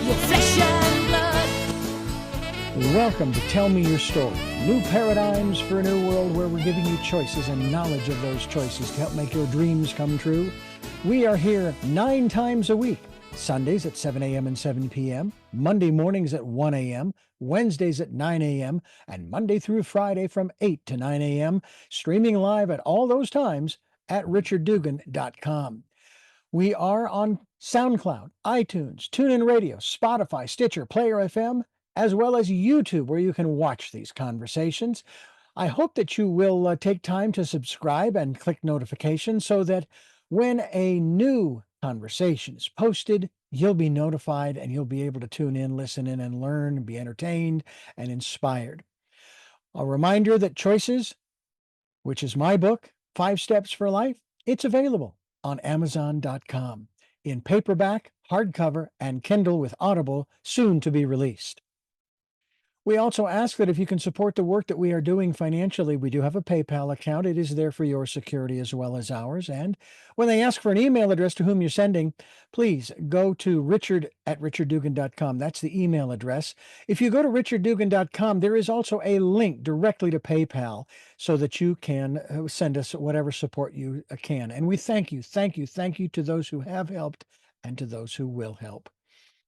your flesh and blood. Welcome to Tell Me Your Story, new paradigms for a new world where we're giving you choices and knowledge of those choices to help make your dreams come true. We are here 9 times a week, Sundays at 7 a.m. and 7 p.m., Monday mornings at 1 a.m., Wednesdays at 9 a.m., and Monday through Friday from 8 to 9 a.m., streaming live at all those times at richarddugan.com. We are on SoundCloud, iTunes, TuneIn Radio, Spotify, Stitcher, Player FM, as well as YouTube, where you can watch these conversations. I hope that you will take time to subscribe and click notifications so that when a new conversation is posted, you'll be notified and you'll be able to tune in, listen in, and learn, and be entertained and inspired. A reminder that Choices, which is my book, 5 Steps for Life, it's available on Amazon.com in paperback, hardcover, and Kindle with Audible, soon to be released. We also ask that if you can support the work that we are doing financially, we do have a PayPal account. It is there for your security as well as ours. And when they ask for an email address to whom you're sending, please go to richard@richarddugan.com. That's the email address. If you go to richarddugan.com, there is also a link directly to PayPal so that you can send us whatever support you can. And we thank you to those who have helped and to those who will help.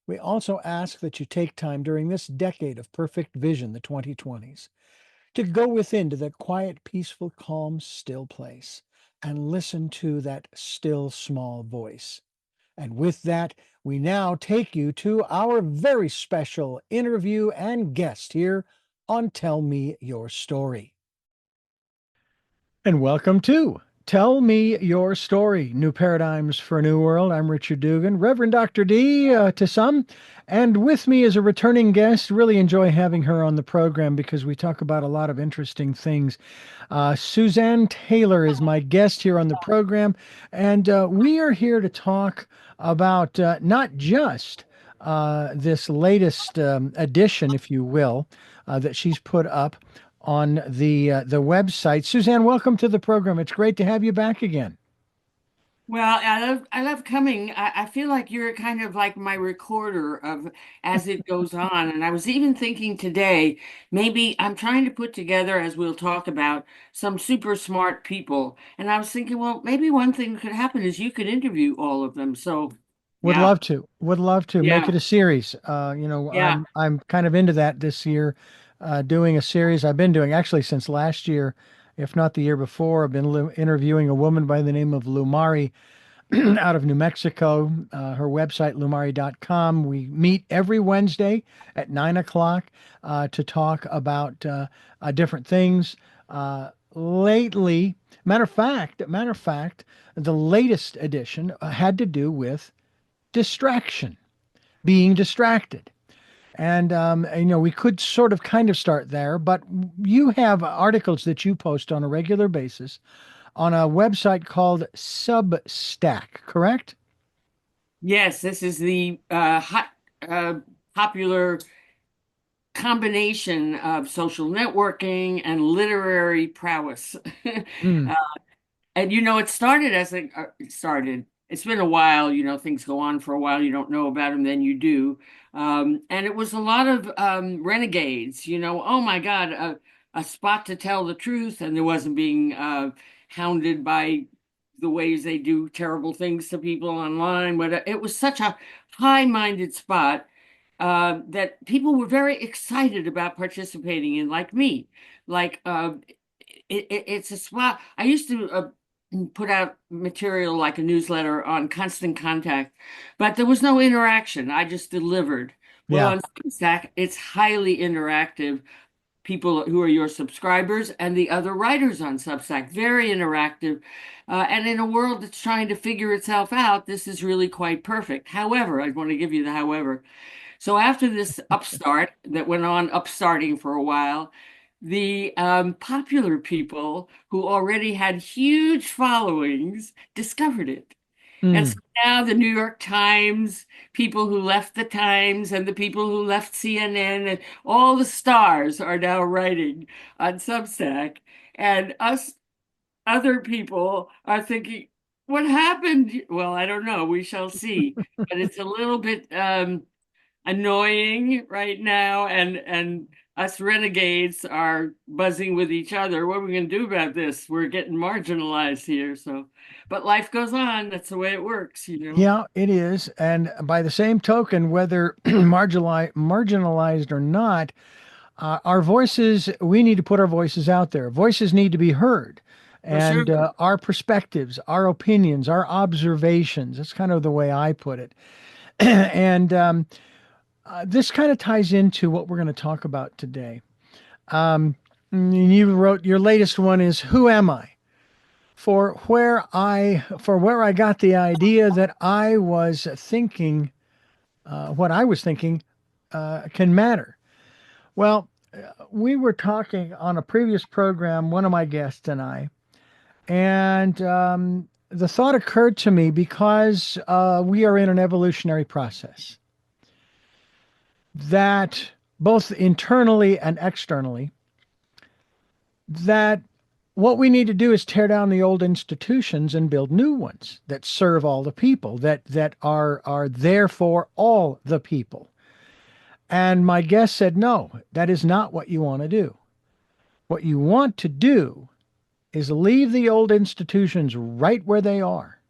We also ask that you take time during this decade of perfect vision, the 2020s, to go within to that quiet, peaceful, calm, still place and listen to that still, small voice. And with that, we now take you to our very special interview and guest here on Tell Me Your Story. And welcome to Tell Me Your Story, New Paradigms for a New World. I'm Richard Dugan, Reverend Dr. D to some, and with me is a returning guest. Really enjoy having her on the program because we talk about a lot of interesting things. Suzanne Taylor is my guest here on the program, and we are here to talk about not just this latest edition, if you will, that she's put up on the website. Suzanne, welcome to the program. It's great to have you back again. Well, I love coming. I feel like you're kind of like my recorder of as it goes on. And I was even thinking today, maybe I'm trying to put together, as we'll talk about, some super smart people. And I was thinking, well, maybe one thing that could happen is you could interview all of them. So, Would yeah, love to. Would love to make yeah, it a series. yeah. I'm kind of into that this year, doing a series I've been doing actually since last year, if not the year before. I've been interviewing a woman by the name of Lumari out of New Mexico. Her website, lumari.com. We meet every Wednesday at 9 o'clock to talk about different things. Lately, matter of fact, the latest edition had to do with distraction, being distracted. And, we could sort of kind of start there, but you have articles that you post on a regular basis on a website called Substack, correct? Yes, this is the popular combination of social networking and literary prowess. Mm, Uh, And it started it started. It's been a while, things go on for a while. You don't know about them, then you do. And it was a lot of renegades, oh my God, a spot to tell the truth. And there wasn't being hounded by the ways they do terrible things to people online. But it was such a high-minded spot that people were very excited about participating in, like me. Like it's a spot. I used to put out material like a newsletter on constant contact, but there was no interaction. I just delivered. Well, yeah. on Substack, it's highly interactive. People who are your subscribers and the other writers on Substack, very interactive. And in a world that's trying to figure itself out, this is really quite perfect. However, I want to give you the however. So after this upstart that went on upstarting for a while, the popular people who already had huge followings discovered it. And Mm, so now the New York Times, people who left the Times and the people who left CNN and all the stars are now writing on Substack. And us other people are thinking, what happened? Well, I don't know. We shall see. But it's a little bit annoying right now, and us renegades are buzzing with each other. What are we going to do about this? We're getting marginalized here. So, but life goes on. That's the way it works, you know. Yeah, it is. And by the same token, whether marginalized or not, our voices, we need to put our voices out there. Voices need to be heard. For sure. And our perspectives, our opinions, our observations, that's kind of the way I put it. And this kind of ties into what we're going to talk about today. You wrote your latest one is Who Am I? For where I got the idea that I was thinking, what I was thinking can matter. Well, we were talking on a previous program, one of my guests and I, and the thought occurred to me because we are in an evolutionary process that both internally and externally, that what we need to do is tear down the old institutions and build new ones that serve all the people, that are there for all the people. And my guest said, no, that is not what you want to do. What you want to do is leave the old institutions right where they are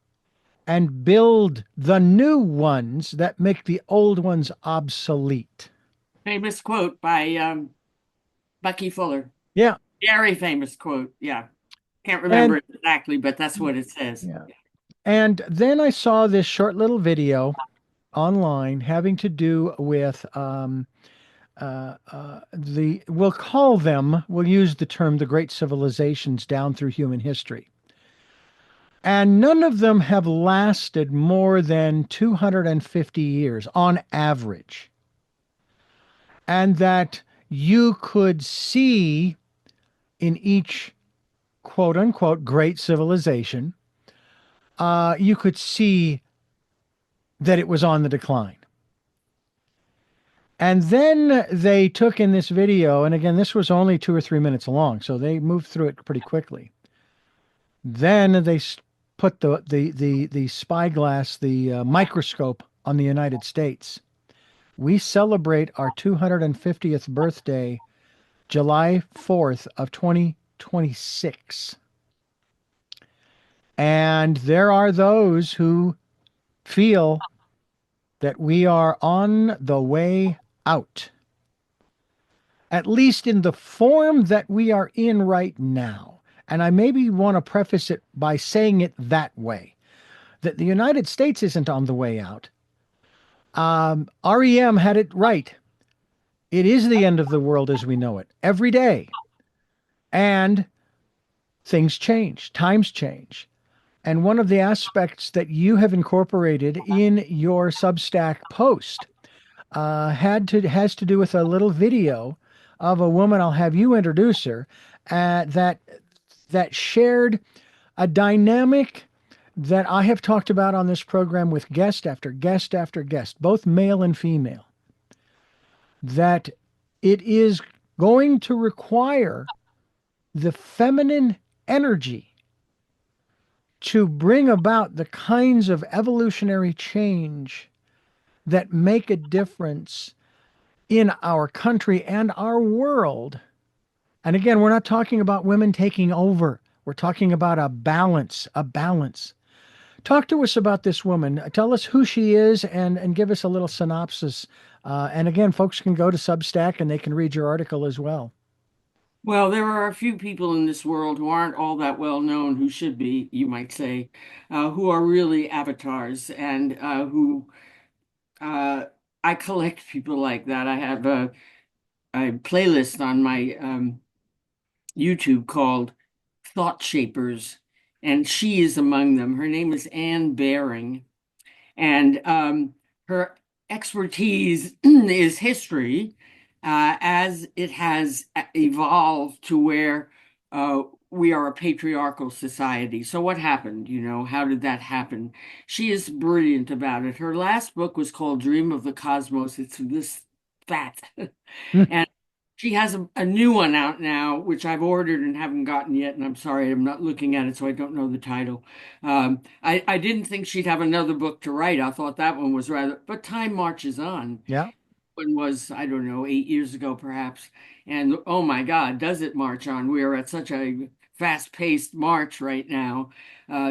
and build the new ones that make the old ones obsolete. Famous quote by Bucky Fuller. Yeah. Very famous quote. Yeah. Can't remember And it exactly, but that's what it says. yeah. And then I saw this short little video online having to do with we'll use the term the great civilizations down through human history. And none of them have lasted more than 250 years on average. And that you could see in each quote unquote great civilization, you could see that it was on the decline. And then they took in this video, and again, this was only 2 or 3 minutes long, so they moved through it pretty quickly. Then they put the spyglass, the microscope on the United States. We celebrate our 250th birthday, July 4th of 2026. And there are those who feel that we are on the way out, at least in the form that we are in right now. And I maybe want to preface it by saying it that way, that the United States isn't on the way out. REM had it right. It is the end of the world as we know it every day. And things change, times change. And one of the aspects that you have incorporated in your Substack post has to do with a little video of a woman. I'll have you introduce her. That shared a dynamic that I have talked about on this program with guest after guest after guest, both male and female. That it is going to require the feminine energy to bring about the kinds of evolutionary change that make a difference in our country and our world. And again, we're not talking about women taking over. We're talking about a balance, a balance. Talk to us about this woman. Tell us who she is and give us a little synopsis. And again, folks can go to Substack and they can read your article as well. Well, there are a few people in this world who aren't all that well known, who should be, you might say, who are really avatars and who I collect people like that. I have a playlist on my YouTube called Thought Shapers, and she is among them. Her name is Anne Baring, and her expertise is history as it has evolved to where we are a patriarchal society. So what happened? You know, how did that happen? She is brilliant about it. Her last book was called Dream of the Cosmos. It's this fat. And she has a new one out now, which I've ordered and haven't gotten yet. And I'm sorry, I'm not looking at it, so I don't know the title. I didn't think she'd have another book to write. I thought that one was rather, but time marches on. Yeah. one was, I don't know, 8 years ago perhaps. And oh my God, does it march on? We are at such a fast-paced march right now.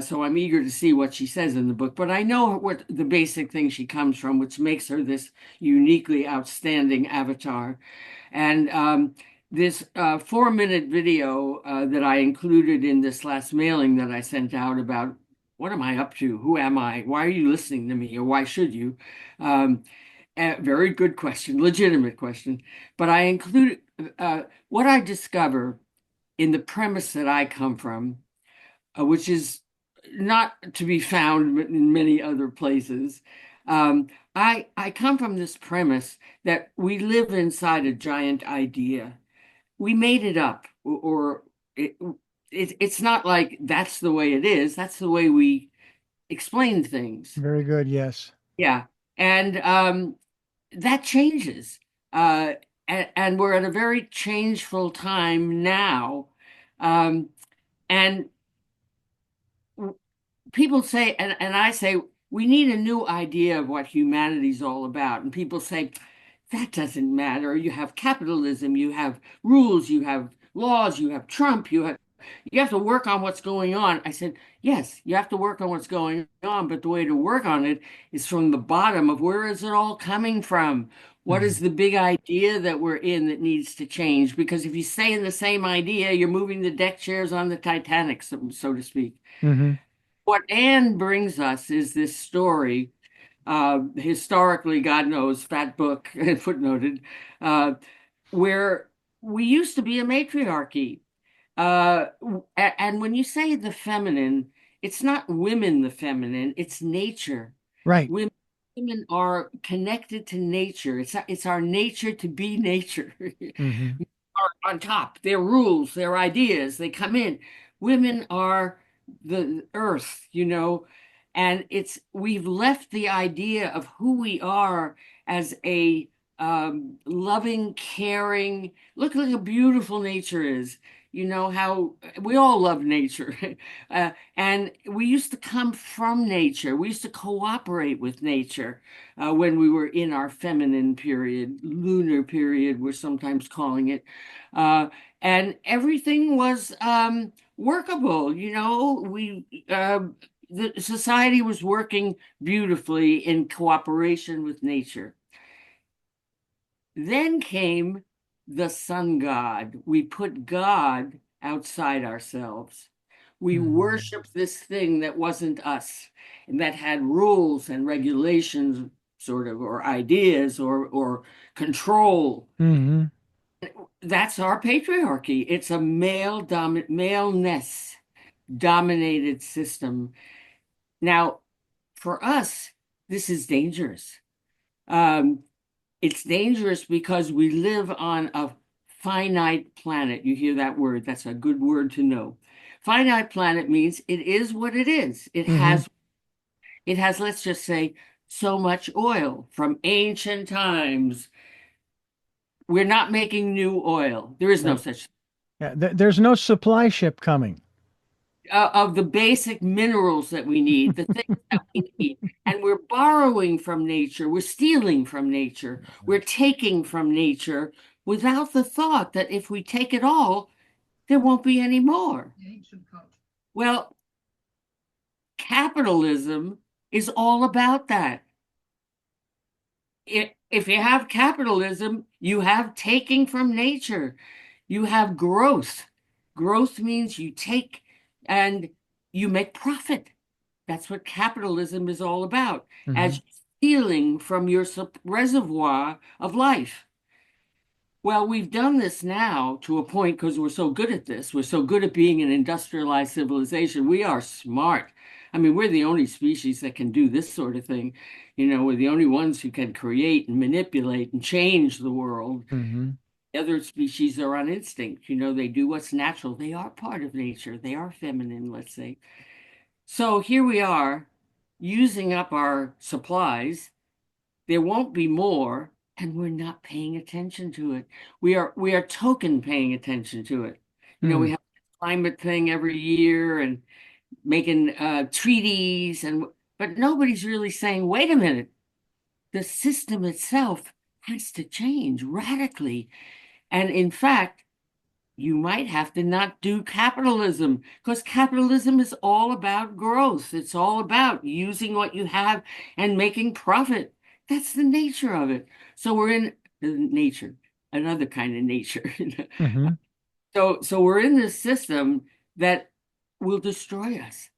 So I'm eager to see what she says in the book. But I know what the basic thing she comes from, which makes her this uniquely outstanding avatar. And this 4-minute video that I included in this last mailing that I sent out about what am I up to? Who am I? Why are you listening to me? Or why should you? Um, very good question, legitimate question. But I included what I discover in the premise that I come from, which is not to be found in many other places. Um, I come from this premise that we live inside a giant idea. We made it up, or it, it's not like that's the way it is. That's the way we explain things. Very good. Yes. Yeah. And that changes. And we're at a very changeful time now. Um, and people say, and I say, we need a new idea of what humanity's all about. And people say, that doesn't matter. You have capitalism, you have rules, you have laws, you have Trump, you have to work on what's going on. I said, yes, you have to work on what's going on, but the way to work on it is from the bottom of where is it all coming from? What Mm-hmm. is the big idea that we're in that needs to change? Because if you stay in the same idea, you're moving the deck chairs on the Titanic, so to speak. Mm-hmm. What Anne brings us is this story, historically, God knows, fat book, footnoted, uh, where we used to be a matriarchy. And when you say the feminine, it's not women, the feminine, it's nature. Right. Women, women are connected to nature. It's our nature to be nature. Mm-hmm. Are on top. Their rules, their ideas, they come in. Women are the earth, and we've left the idea of who we are as a loving, caring. Look how beautiful nature is. You know how we all love nature. And we used to come from nature. We used to cooperate with nature when we were in our feminine period, lunar period, we're sometimes calling it. Uh, and everything was workable. The society was working beautifully in cooperation with nature. Then came the sun god. We put God outside ourselves. We Mm-hmm. worshiped this thing that wasn't us and that had rules and regulations, sort of, or ideas or control. Mm-hmm. That's our patriarchy. It's a maleness dominated system. Now, for us, this is dangerous. Um, it's dangerous because we live on a finite planet. You hear that word? That's a good word to know. Finite planet means it is what it is. Mm-hmm. It has, let's just say, so much oil from ancient times. We're not making new oil. There is no Right. such Yeah. There's no supply ship coming. of the basic minerals that we need, the things that we need. And we're borrowing from nature, we're stealing from nature, we're taking from nature without the thought that if we take it all, there won't be any more. Well, capitalism is all about that. If you have capitalism, you have taking from nature, you have growth. Growth means you take and you make profit. That's what capitalism is all about, Mm-hmm. as stealing from your reservoir of life. Well, we've done this now to a point because we're so good at this. We're so good at being an industrialized civilization. We are smart. I mean, we're the only species that can do this sort of thing. We're the only ones who can create and manipulate and change the world. Mm-hmm. Other species are on instinct. They do what's natural. They are part of nature. They are feminine, let's say. So here we are using up our supplies. There won't be more, and we're not paying attention to it. We are token paying attention to it. We Mm. have a climate thing every year and making treaties but nobody's really saying, wait a minute, the system itself has to change radically. And in fact, you might have to not do capitalism because capitalism is all about growth. It's all about using what you have and making profit. That's the nature of it. So we're in nature, another kind of nature. Mm-hmm. So we're in this system that will destroy us,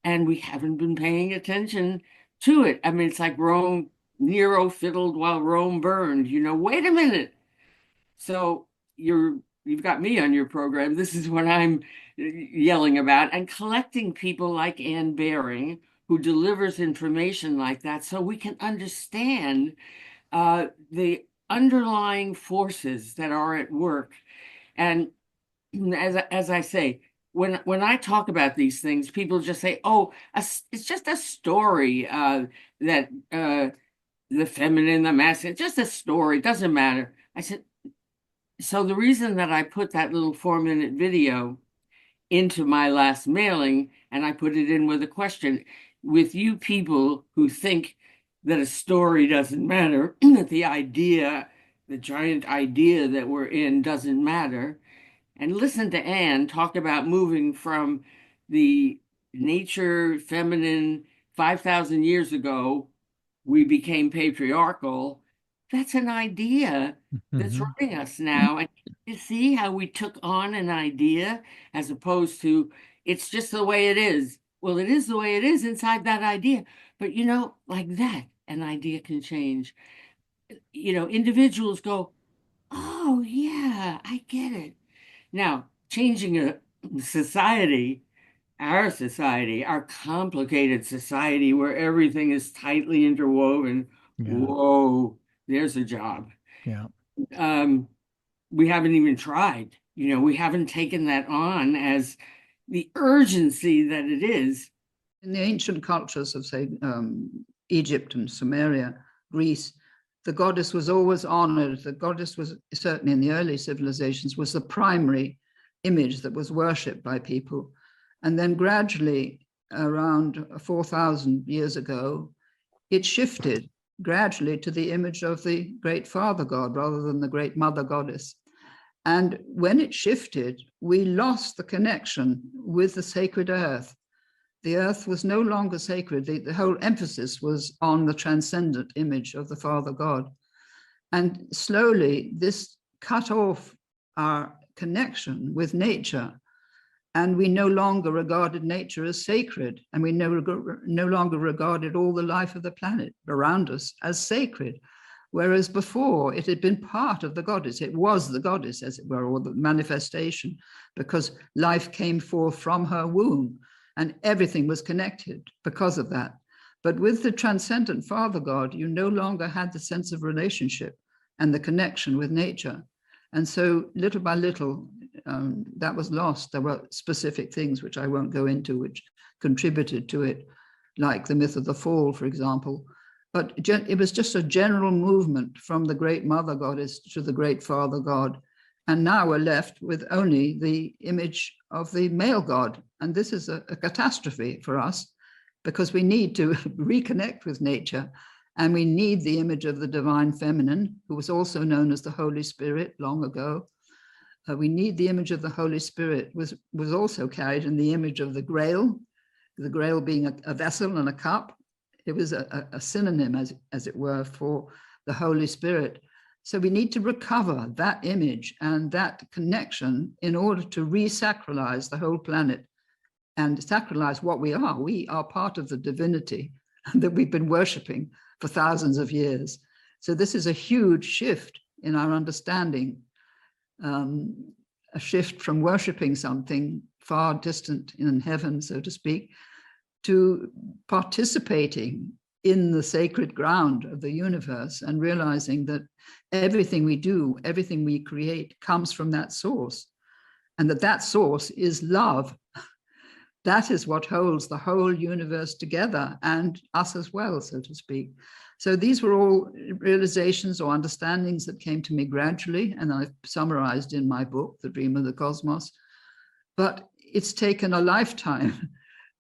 and we haven't been paying attention to it. I mean, it's like Rome, Nero fiddled while Rome burned. Wait a minute. So you've got me on your program. This is what I'm yelling about, and collecting people like Anne Baring, who delivers information like that, so we can understand the underlying forces that are at work. And as I say, when I talk about these things, people just say, "Oh, it's just a story that the feminine, the masculine, just a story. It doesn't matter." I said, so the reason that I put that little 4-minute video into my last mailing, and I put it in with a question, with you people who think that a story doesn't matter, that the giant idea that we're in doesn't matter, and listen to Anne talk about moving from the nature feminine 5,000 years ago, we became patriarchal. That's an idea that's Mm-hmm. running us now. And you see how we took on an idea as opposed to it's just the way it is. Well, it is the way it is inside that idea. But like that, an idea can change. Individuals go, oh, yeah, I get it. Now, changing a society, our complicated society where everything is tightly interwoven, Yeah. whoa, there's a job. Yeah. Um, we haven't even tried. We haven't taken that on as the urgency that it is. In the ancient cultures of, say, Egypt and Sumeria, Greece, the goddess was always honored. The goddess was, certainly in the early civilizations, was the primary image that was worshipped by people. And then gradually, around 4,000 years ago, it shifted gradually to the image of the great father god rather than the great mother goddess. And when it shifted, we lost the connection with the sacred earth. The earth was no longer sacred. The whole emphasis was on the transcendent image of the Father God. And slowly, this cut off our connection with nature. And we no longer regarded nature as sacred. And we no longer regarded all the life of the planet around us as sacred. Whereas before, it had been part of the goddess. It was the goddess, as it were, or the manifestation, because life came forth from her womb. And everything was connected because of that. But with the transcendent Father God, you no longer had the sense of relationship and the connection with nature. And so little by little, that was lost. There were specific things which I won't go into, which contributed to it, like the myth of the fall, for example. But it was just a general movement from the great Mother Goddess to the great Father God. And now we're left with only the image of the male god. And this is a catastrophe for us because we need to reconnect with nature, and we need the image of the divine feminine, who was also known as the Holy Spirit long ago. We need the image of the Holy Spirit, was also carried in the image of the Grail being a vessel and a cup. It was a synonym, as it were, for the Holy Spirit. So we need to recover that image and that connection in order to re-sacralize the whole planet and sacralize what we are. We are part of the divinity that we've been worshiping for thousands of years. So this is a huge shift in our understanding, a shift from worshiping something far distant in heaven, so to speak, to participating in the sacred ground of the universe and realizing that everything we do, everything we create comes from that source, and that source is love. That is what holds the whole universe together, and us as well, so to speak. So these were all realizations or understandings that came to me gradually, and I've summarized in my book, The Dream of the Cosmos. But it's taken a lifetime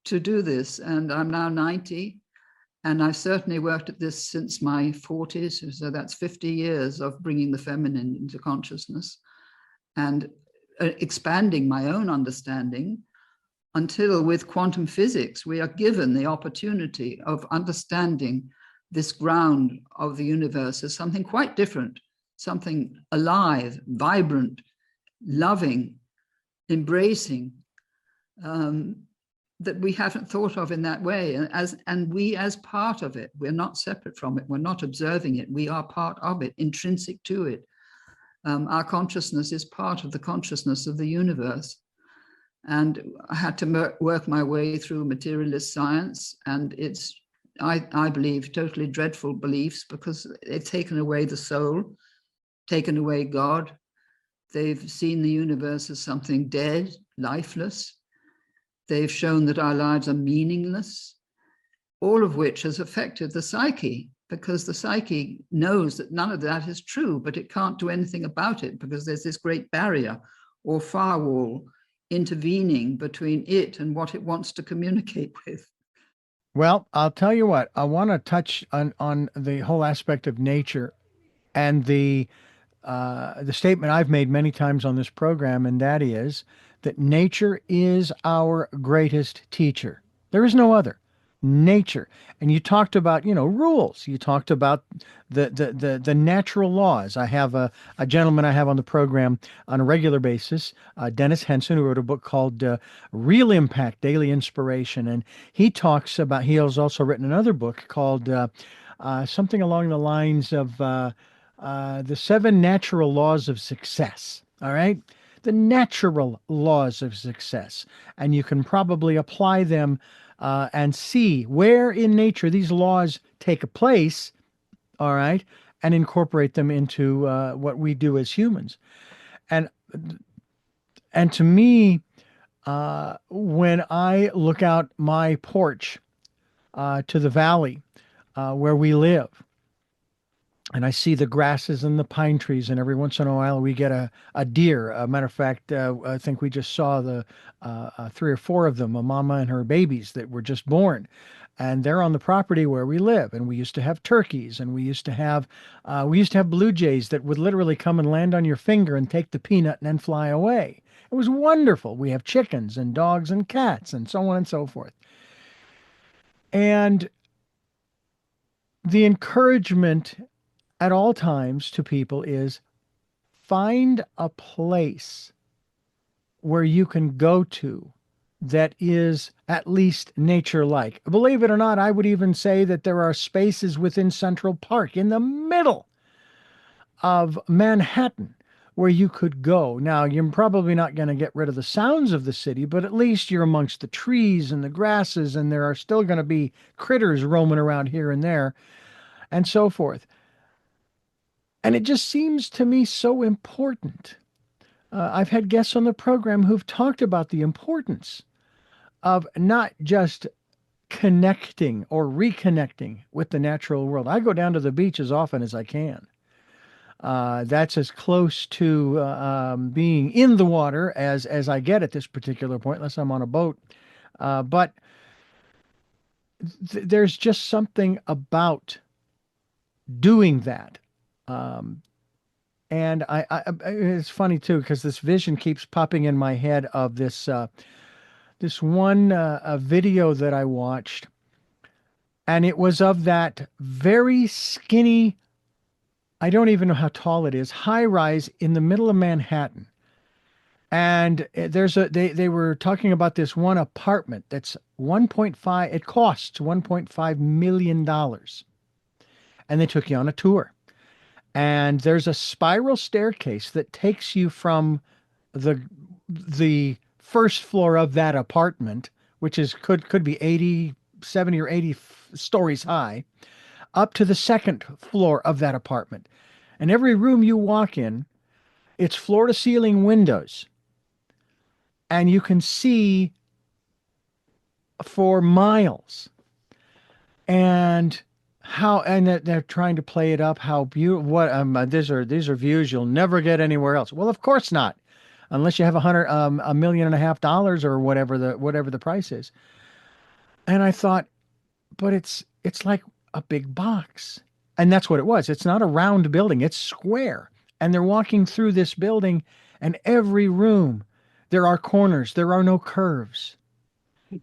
to do this, and I'm now 90. And I've certainly worked at this since my 40s. So that's 50 years of bringing the feminine into consciousness and expanding my own understanding, until with quantum physics, we are given the opportunity of understanding this ground of the universe as something quite different, something alive, vibrant, loving, embracing, that we haven't thought of in that way. And we as part of it, we're not separate from it. We're not observing it. We are part of it, intrinsic to it. Our consciousness is part of the consciousness of the universe. And I had to work my way through materialist science, and it's, I believe, totally dreadful beliefs, because they've taken away the soul, taken away God. They've seen the universe as something dead, lifeless. They've shown that our lives are meaningless, all of which has affected the psyche, because the psyche knows that none of that is true, but it can't do anything about it because there's this great barrier or firewall intervening between it and what it wants to communicate with. Well, I'll tell you what, I want to touch on the whole aspect of nature and the statement I've made many times on this program, and that is that nature is our greatest teacher. There is no other. Nature. And you talked about, rules. You talked about the natural laws. I have a gentleman I have on the program on a regular basis, Dennis Henson, who wrote a book called Real Impact, Daily Inspiration. And he has also written another book called something along the lines of The 7 Natural Laws of Success. All right? The natural laws of success. And you can probably apply them and see where in nature these laws take place, all right, and incorporate them into what we do as humans. And to me, when I look out my porch to the valley where we live, and I see the grasses and the pine trees, and every once in a while we get a deer. A matter of fact, I think we just saw the 3 or 4 of them, a mama and her babies that were just born. And they're on the property where we live. And we used to have turkeys, and we used to have blue jays that would literally come and land on your finger and take the peanut and then fly away. It was wonderful. We have chickens and dogs and cats and so on and so forth. And the encouragement at all times to people is find a place where you can go to that is at least nature-like. Believe it or not, I would even say that there are spaces within Central Park in the middle of Manhattan where you could go. Now, you're probably not going to get rid of the sounds of the city, but at least you're amongst the trees and the grasses, and there are still going to be critters roaming around here and there, and so forth. And it just seems to me so important. I've had guests on the program who've talked about the importance of not just connecting or reconnecting with the natural world. I go down to the beach as often as I can. That's as close to being in the water as I get at this particular point, unless I'm on a boat. But there's just something about doing that. And it's funny too, because this vision keeps popping in my head of this one video that I watched, and it was of that very skinny, I don't even know how tall it is, high rise in the middle of Manhattan. And they were talking about this one apartment that's 1.5, it costs $1.5 million. And they took you on a tour. And there's a spiral staircase that takes you from the first floor of that apartment, which is could be 70 or 80 stories high, up to the second floor of that apartment. And every room you walk in, it's floor to ceiling windows. And you can see for miles. And they're trying to play it up, how beautiful, these are views you'll never get anywhere else. Well, of course not, unless you have $1.5 million or whatever the price is. And I thought, but it's like a big box. And that's what it was. It's not a round building, it's square. And they're walking through this building, and every room, there are corners, there are no curves,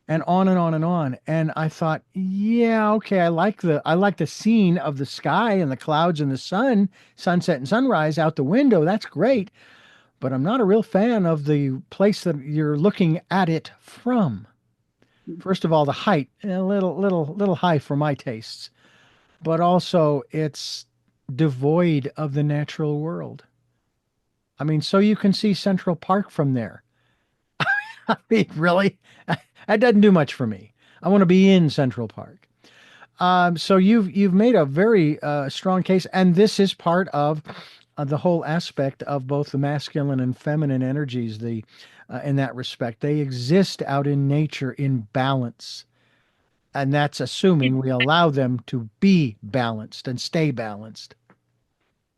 and on and on and on. And I thought, yeah, okay, I like the scene of the sky and the clouds and the sun, sunset and sunrise out the window. That's great. But I'm not a real fan of the place that you're looking at it from. First of all, the height, a little high for my tastes, but also it's devoid of the natural world. I mean, so you can see Central Park from there. I mean, really, that doesn't do much for me. I want to be in Central Park. So you've made a very strong case, and this is part of the whole aspect of both the masculine and feminine energies. In that respect, they exist out in nature in balance, and that's assuming we allow them to be balanced and stay balanced.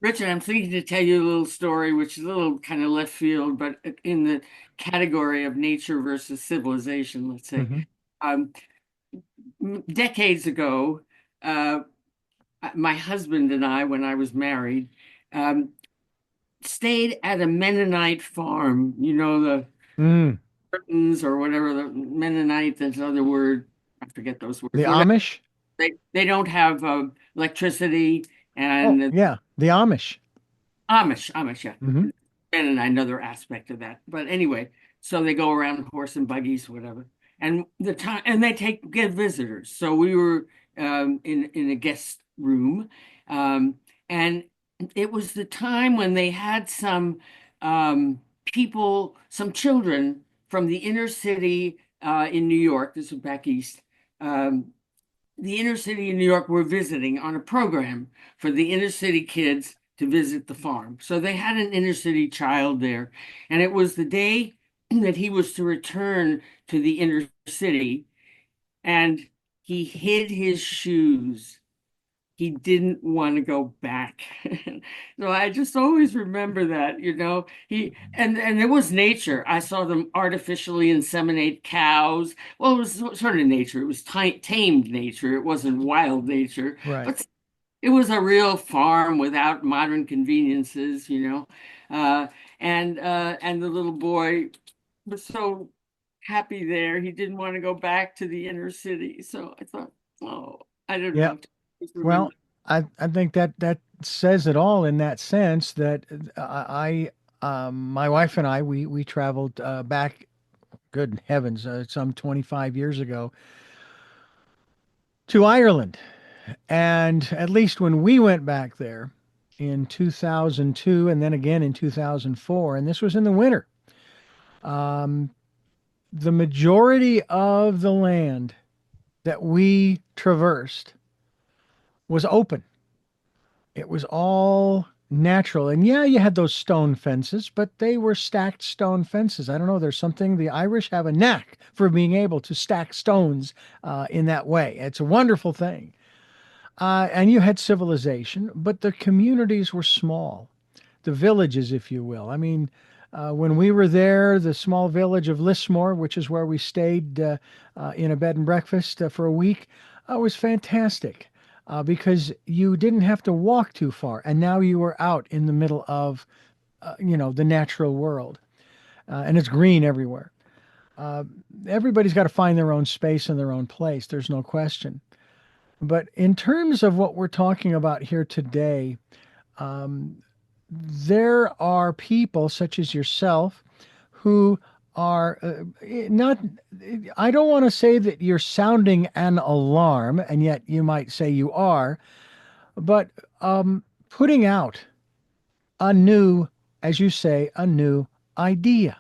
Richard, I'm thinking to tell you a little story, which is a little kind of left field, but in the category of nature versus civilization, let's say. Hmm. Um, Decades ago, uh, my husband and I, when I was married, um, stayed at a Mennonite farm. You know, the Mm. Puritans or whatever, the Mennonite, that's another word. I forget those The words. Whatever. Amish? They don't have electricity, Oh, and yeah, the Amish. Amish, yeah. Hmm. And another aspect of that. But anyway, so they go around horse and buggies, whatever. And they get visitors. So we were in a guest room, um, and it was the time when they had some some children from the inner city in New York. This was back east. Um, the inner city in New York were visiting on a program for the inner city kids to visit the farm. So they had an inner city child there. And it was the day that he was to return to the inner city, and he hid his shoes. He didn't want to go back. So I just always remember that, he and it was nature. I saw them artificially inseminate cows. Well, it was sort of nature. It was tamed nature. It wasn't wild nature, Right. but it was a real farm without modern conveniences, Uh, and the little boy was so happy there. He didn't want to go back to the inner city. So I thought, oh, I don't Yeah. know. Just remember. Well, I think that says it all in that sense that my wife and I, we traveled back, good heavens, some 25 years ago to Ireland. And at least when we went back there in 2002 and then again in 2004, and this was in the winter, um, the majority of the land that we traversed was open. It was all natural. And yeah, you had those stone fences, but they were stacked stone fences. I don't know. There's something, the Irish have a knack for being able to stack stones in that way. It's a wonderful thing. And you had civilization, but the communities were small, the villages, if you will. I mean, when we were there, the small village of Lismore, which is where we stayed in a bed and breakfast for a week, was fantastic because you didn't have to walk too far. And now you were out in the middle of, the natural world, and it's green everywhere. Uh, Everybody's got to find their own space and their own place. There's no question. But in terms of what we're talking about here today, um, there are people such as yourself who are not, I don't want to say that you're sounding an alarm, and yet you might say you are, but putting out a new, as you say, a new idea.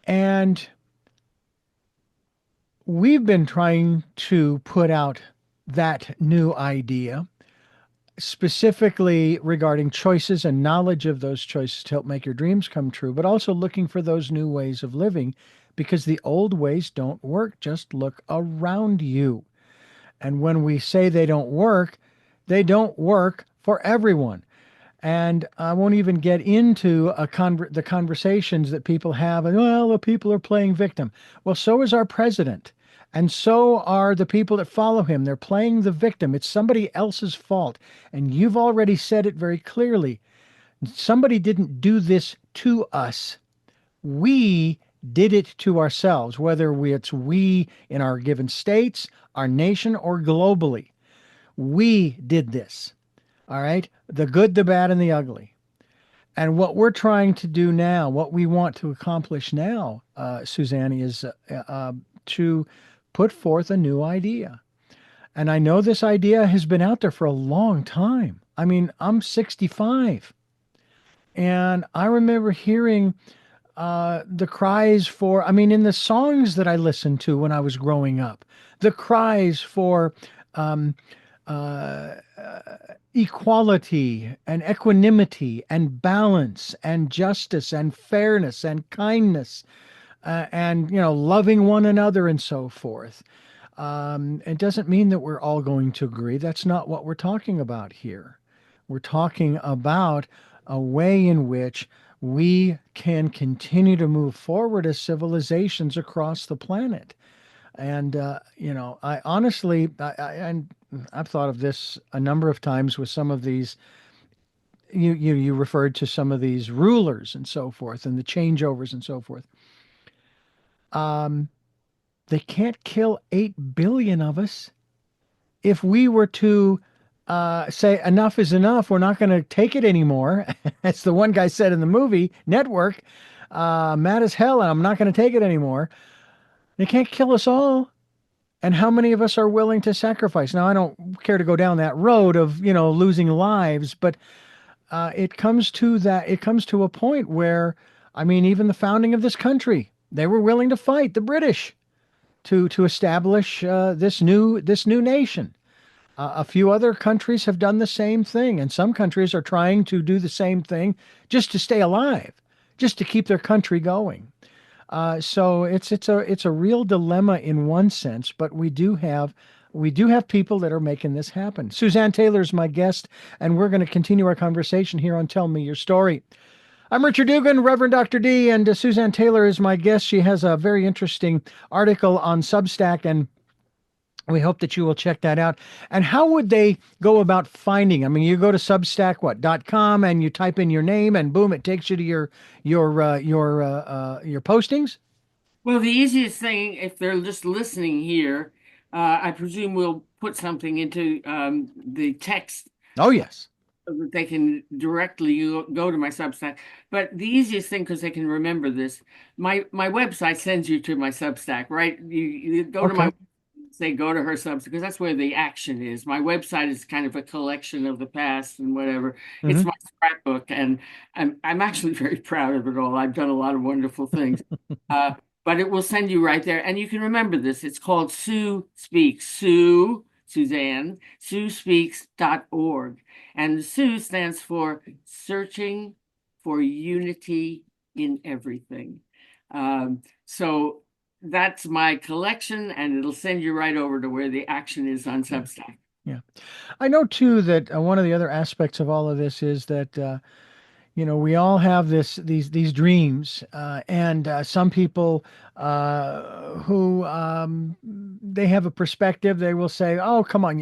And we've been trying to put out that new idea specifically regarding choices and knowledge of those choices to help make your dreams come true, but also looking for those new ways of living because the old ways don't work. Just look around you. And when we say they don't work for everyone. And I won't even get into the conversations that people have. And, well, the people are playing victim. Well, so is our president. And so are the people that follow him. They're playing the victim. It's somebody else's fault. And you've already said it very clearly. Somebody didn't do this to us. We did it to ourselves, whether it's we in our given states, our nation, or globally. We did this. All right. The good, the bad, and the ugly. And what we're trying to do now, what we want to accomplish now, Suzanne, is to put forth a new idea. And I know this idea has been out there for a long time. I mean, I'm 65. And I remember hearing the cries for, I mean, in the songs that I listened to when I was growing up, the cries for um, uh, equality and equanimity and balance and justice and fairness and kindness and, loving one another and so forth. It doesn't mean that we're all going to agree. That's not what we're talking about here. We're talking about a way in which we can continue to move forward as civilizations across the planet. And I honestly, and I've thought of this a number of times with some of these. You referred to some of these rulers and so forth, and the changeovers and so forth. Um, they can't kill 8 billion of us. If we were to say enough is enough, we're not going to take it anymore. As the one guy said in the movie Network, mad as hell, and I'm not going to take it anymore. They can't kill us all. And how many of us are willing to sacrifice? Now, I don't care to go down that road of, losing lives, but it comes to that. It comes to a point where, I mean, even the founding of this country, they were willing to fight the British to establish this new nation. A few other countries have done the same thing, and some countries are trying to do the same thing just to stay alive, just to keep their country going. So it's a real dilemma in one sense, but we do have people that are making this happen. Suzanne Taylor is my guest, and we're going to continue our conversation here on Tell Me Your Story. I'm Richard Dugan, Reverend Dr. D, and Suzanne Taylor is my guest. She has a very interesting article on Substack, and we hope that you will check that out. And how would they go about finding? I mean, you go to Substack, .com, and you type in your name, and boom, it takes you to your postings. Well, the easiest thing, if they're just listening here, I presume we'll put something into the text Oh yes. so that they can directly go to my Substack. But the easiest thing, because they can remember this, my website sends you to my Substack, right? You go to Okay. my say go to her Substack because that's where the action is. My website is kind of a collection of the past and whatever. It's Hmm. my scrapbook, and I'm actually very proud of it all. I've done a lot of wonderful things. Uh, but it will send you right there. And you can remember this. It's called Sue Speaks. Suzanne, SueSpeaks.org. And Sue stands for Searching for Unity in Everything. So that's my collection, and it'll send you right over to where the action is on Yeah. Substack. Yeah. I know too that one of the other aspects of all of this is that we all have these dreams, and some people who they have a perspective. They will say, "Oh, come on,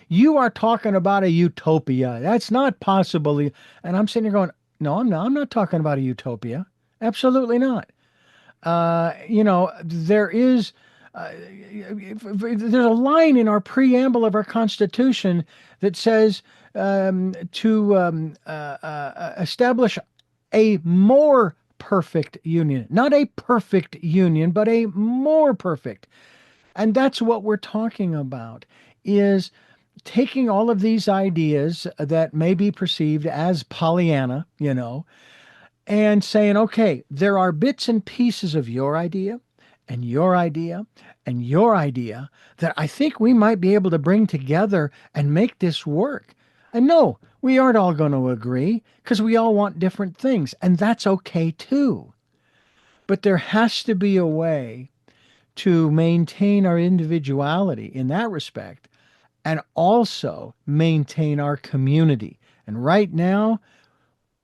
you are talking about a utopia. That's not possible." And I'm sitting there going, "No, I'm not. I'm not talking about a utopia. Absolutely not." There is. There's a line in our preamble of our Constitution that says to establish a more perfect union, not a perfect union, but a more perfect. And that's what we're talking about is taking all of these ideas that may be perceived as Pollyanna, and saying, okay, there are bits and pieces of your idea and your idea and your idea that I think we might be able to bring together and make this work. And no, we aren't all going to agree because we all want different things, and that's okay too. But there has to be a way to maintain our individuality in that respect and also maintain our community. And right now,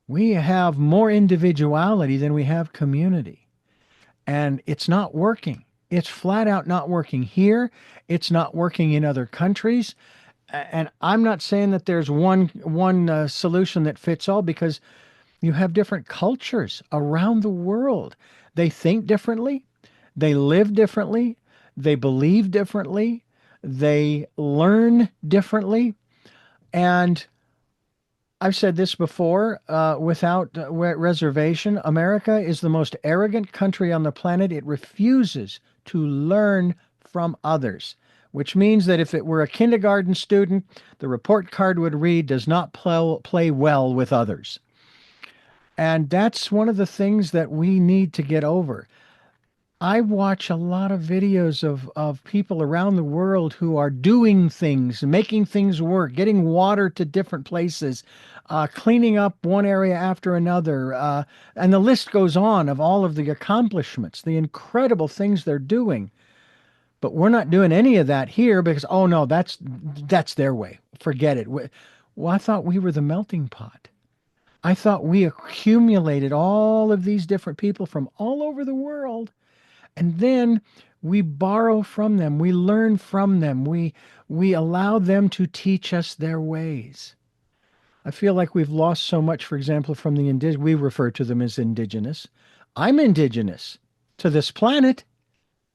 we have more individuality than we have community, and it's not working. It's flat out not working here. It's not working in other countries. And I'm not saying that there's one solution that fits all, because you have different cultures around the world. They think differently, they live differently, they believe differently, they learn differently. And I've said this before, without reservation, America is the most arrogant country on the planet. It refuses to learn from others, which means that if it were a kindergarten student, the report card would read, does not play well with others. And that's one of the things that we need to get over. I watch a lot of videos of people around the world who are doing things, making things work, getting water to different places, cleaning up one area after another. And the list goes on of all of the accomplishments, the incredible things they're doing. But we're not doing any of that here because, oh no, that's their way. Forget it. Well, I thought we were the melting pot. I thought we accumulated all of these different people from all over the world, and then we borrow from them, we learn from them, we allow them to teach us their ways. I feel like we've lost so much, for example, from the indigenous. We refer to them as indigenous. I'm indigenous to this planet.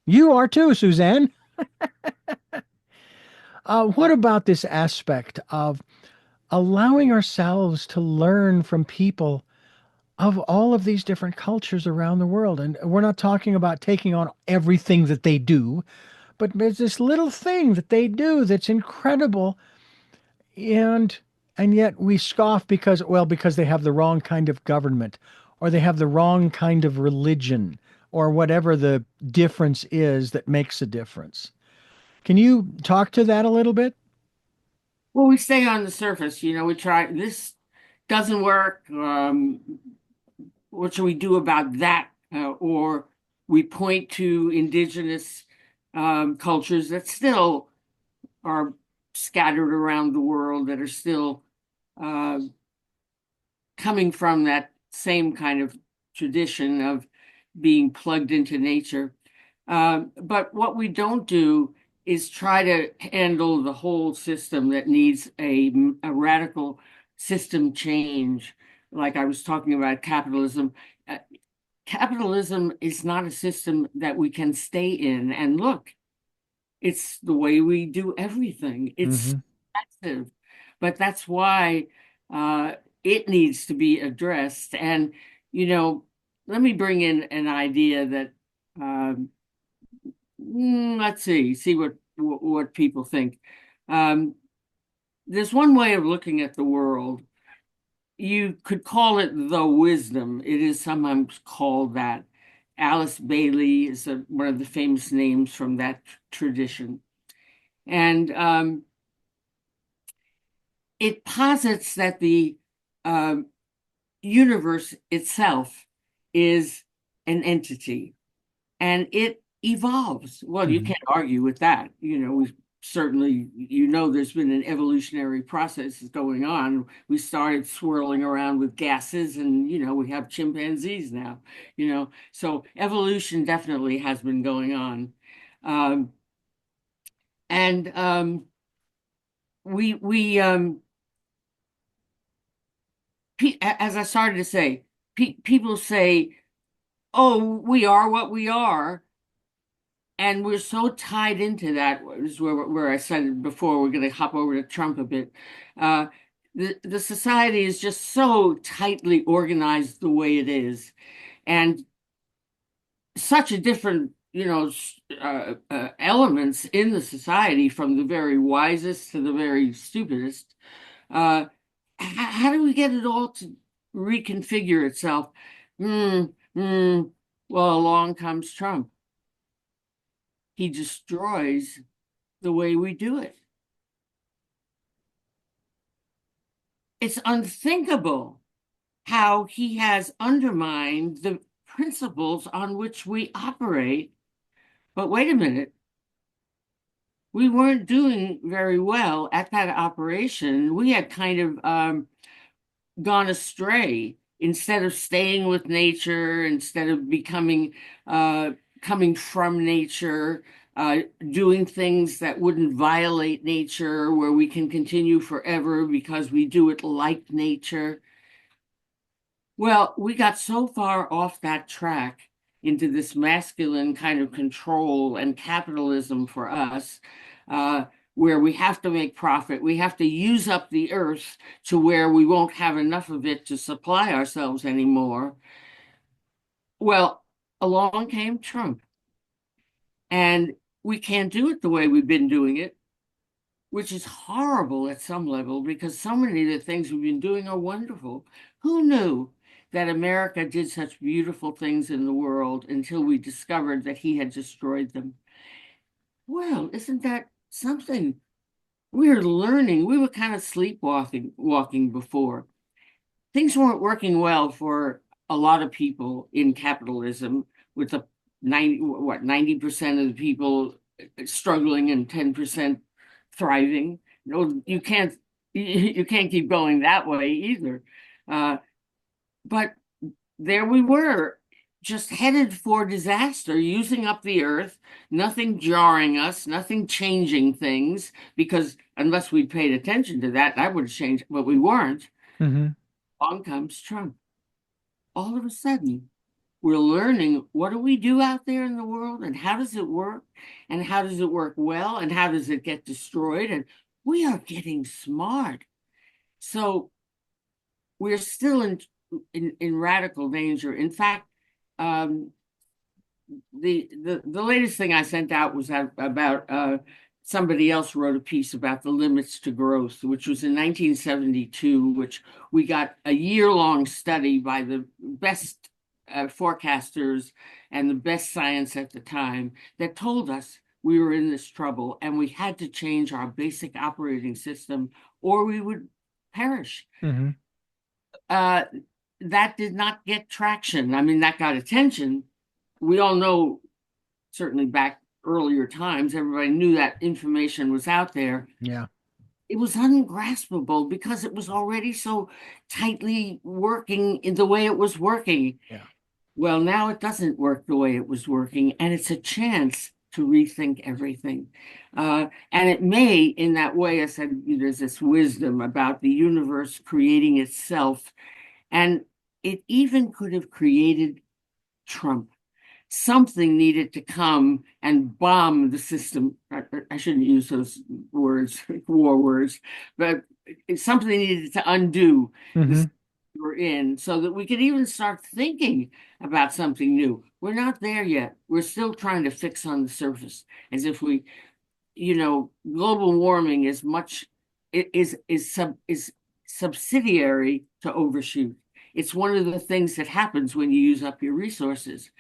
You are too, Suzanne. What about this aspect of allowing ourselves to learn from people of all of these different cultures around the world? And we're not talking about taking on everything that they do, but there's this little thing that they do that's incredible, and yet we scoff because, well, because they have the wrong kind of government, or they have the wrong kind of religion, or whatever the difference is that makes a difference. Can you talk to that a little bit? Well, we stay on the surface, we try, this doesn't work. What should we do about that? Or we point to indigenous cultures that still are scattered around the world, that are still uh, coming from that same kind of tradition of being plugged into nature. But what we don't do is try to handle the whole system that needs a radical system change. Like I was talking about capitalism. Uh, Capitalism is not a system that we can stay in. And look, it's the way we do everything. It's Mm-hmm. expensive, but that's why uh, it needs to be addressed. And, you know, let me bring in an idea that um, let's see what people think. Um, there's one way of looking at the world. You could call it the wisdom. It is sometimes called that. Alice Bailey is one of the famous names from that tradition. And it posits that the uh, universe itself is an entity and it evolves. Well, you Mm-hmm. can't argue with that. We certainly, there's been an evolutionary process going on. We started swirling around with gases and, we have chimpanzees now, so evolution definitely has been going on. Um, and we as I started to say, people say, "Oh, we are what we are," and we're so tied into that. Is where I said it before. We're going to hop over to Trump a bit. Uh, the society is just so tightly organized the way it is, and such a different, elements in the society, from the very wisest to the very stupidest. Uh, how do we get it all to reconfigure itself? Hmm, hmm. Well, along comes Trump. He destroys the way we do it. It's unthinkable how he has undermined the principles on which we operate. But wait a minute, we weren't doing very well at that operation. We had kind of gone astray. Instead of staying with nature, instead of becoming coming from nature, doing things that wouldn't violate nature, where we can continue forever because we do it like nature. Well, we got so far off that track into this masculine kind of control and capitalism for us, where we have to make profit. We have to use up the earth to where we won't have enough of it to supply ourselves anymore. Well, along came Trump, and we can't do it the way we've been doing it, which is horrible at some level because so many of the things we've been doing are wonderful. Who knew that America did such beautiful things in the world until we discovered that he had destroyed them? Well, isn't that something? We're learning. We were kind of walking before. Things weren't working well for a lot of people in capitalism, with the 90% of the people struggling and 10% thriving. No, you can't keep going that way either. But there we were, just headed for disaster, using up the earth, nothing jarring us, nothing changing things, because unless we paid attention to that, that would have changed, but we weren't. Mm-hmm. Along comes Trump. All of a sudden, we're learning, what do we do out there in the world, and how does it work, and how does it work well, and how does it get destroyed? And we are getting smart. So we're still in radical danger. In fact, the latest thing I sent out was about somebody else wrote a piece about the limits to growth, which was in 1972, which we got a year-long study by the best forecasters and the best science at the time that told us we were in this trouble and we had to change our basic operating system or we would perish. Mm-hmm. That did not get traction. I mean, that got attention. We all know, certainly back earlier times, everybody knew that information was out there. Yeah. It was ungraspable because it was already so tightly working in the way it was working. Yeah. Well, now it doesn't work the way it was working, and it's a chance to rethink everything. And it may, in that way, I said, there's this wisdom about the universe creating itself, and it even could have created Trump. Something needed to come and bomb the system. I shouldn't use those words, war words, but something needed to undo the system we're in so that we could even start thinking about something new. We're not there yet. We're still trying to fix on the surface, as if we, global warming is subsidiary to overshoot. It's one of the things that happens when you use up your resources.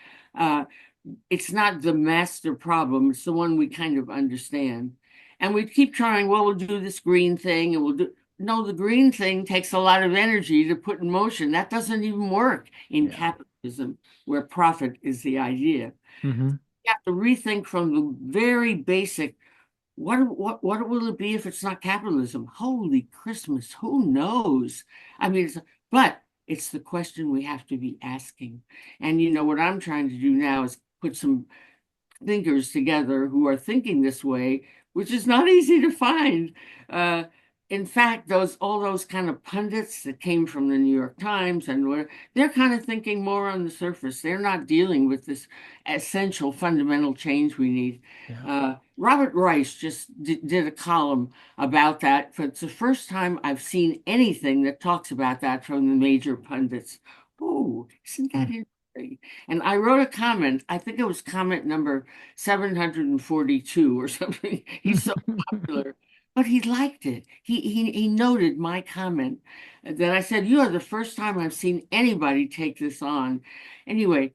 It's not the master problem. It's the one we kind of understand. And we keep trying, well, we'll do this green thing and no, the green thing takes a lot of energy to put in motion. That doesn't even work in capitalism, where profit is the idea. Mm-hmm. You have to rethink from the very basic, what will it be if it's not capitalism? Holy Christmas, who knows? I mean, but it's the question we have to be asking. And what I'm trying to do now is put some thinkers together who are thinking this way, which is not easy to find. In fact, all those kind of pundits that came from the New York Times they're kind of thinking more on the surface. They're not dealing with this essential fundamental change we need. Yeah. Robert Rice just did a column about that. It's the first time I've seen anything that talks about that from the major pundits. Oh, isn't that interesting? And I wrote a comment. I think it was comment number 742 or something. He's so popular. But he liked it. He noted my comment that I said, you are the first time I've seen anybody take this on. Anyway,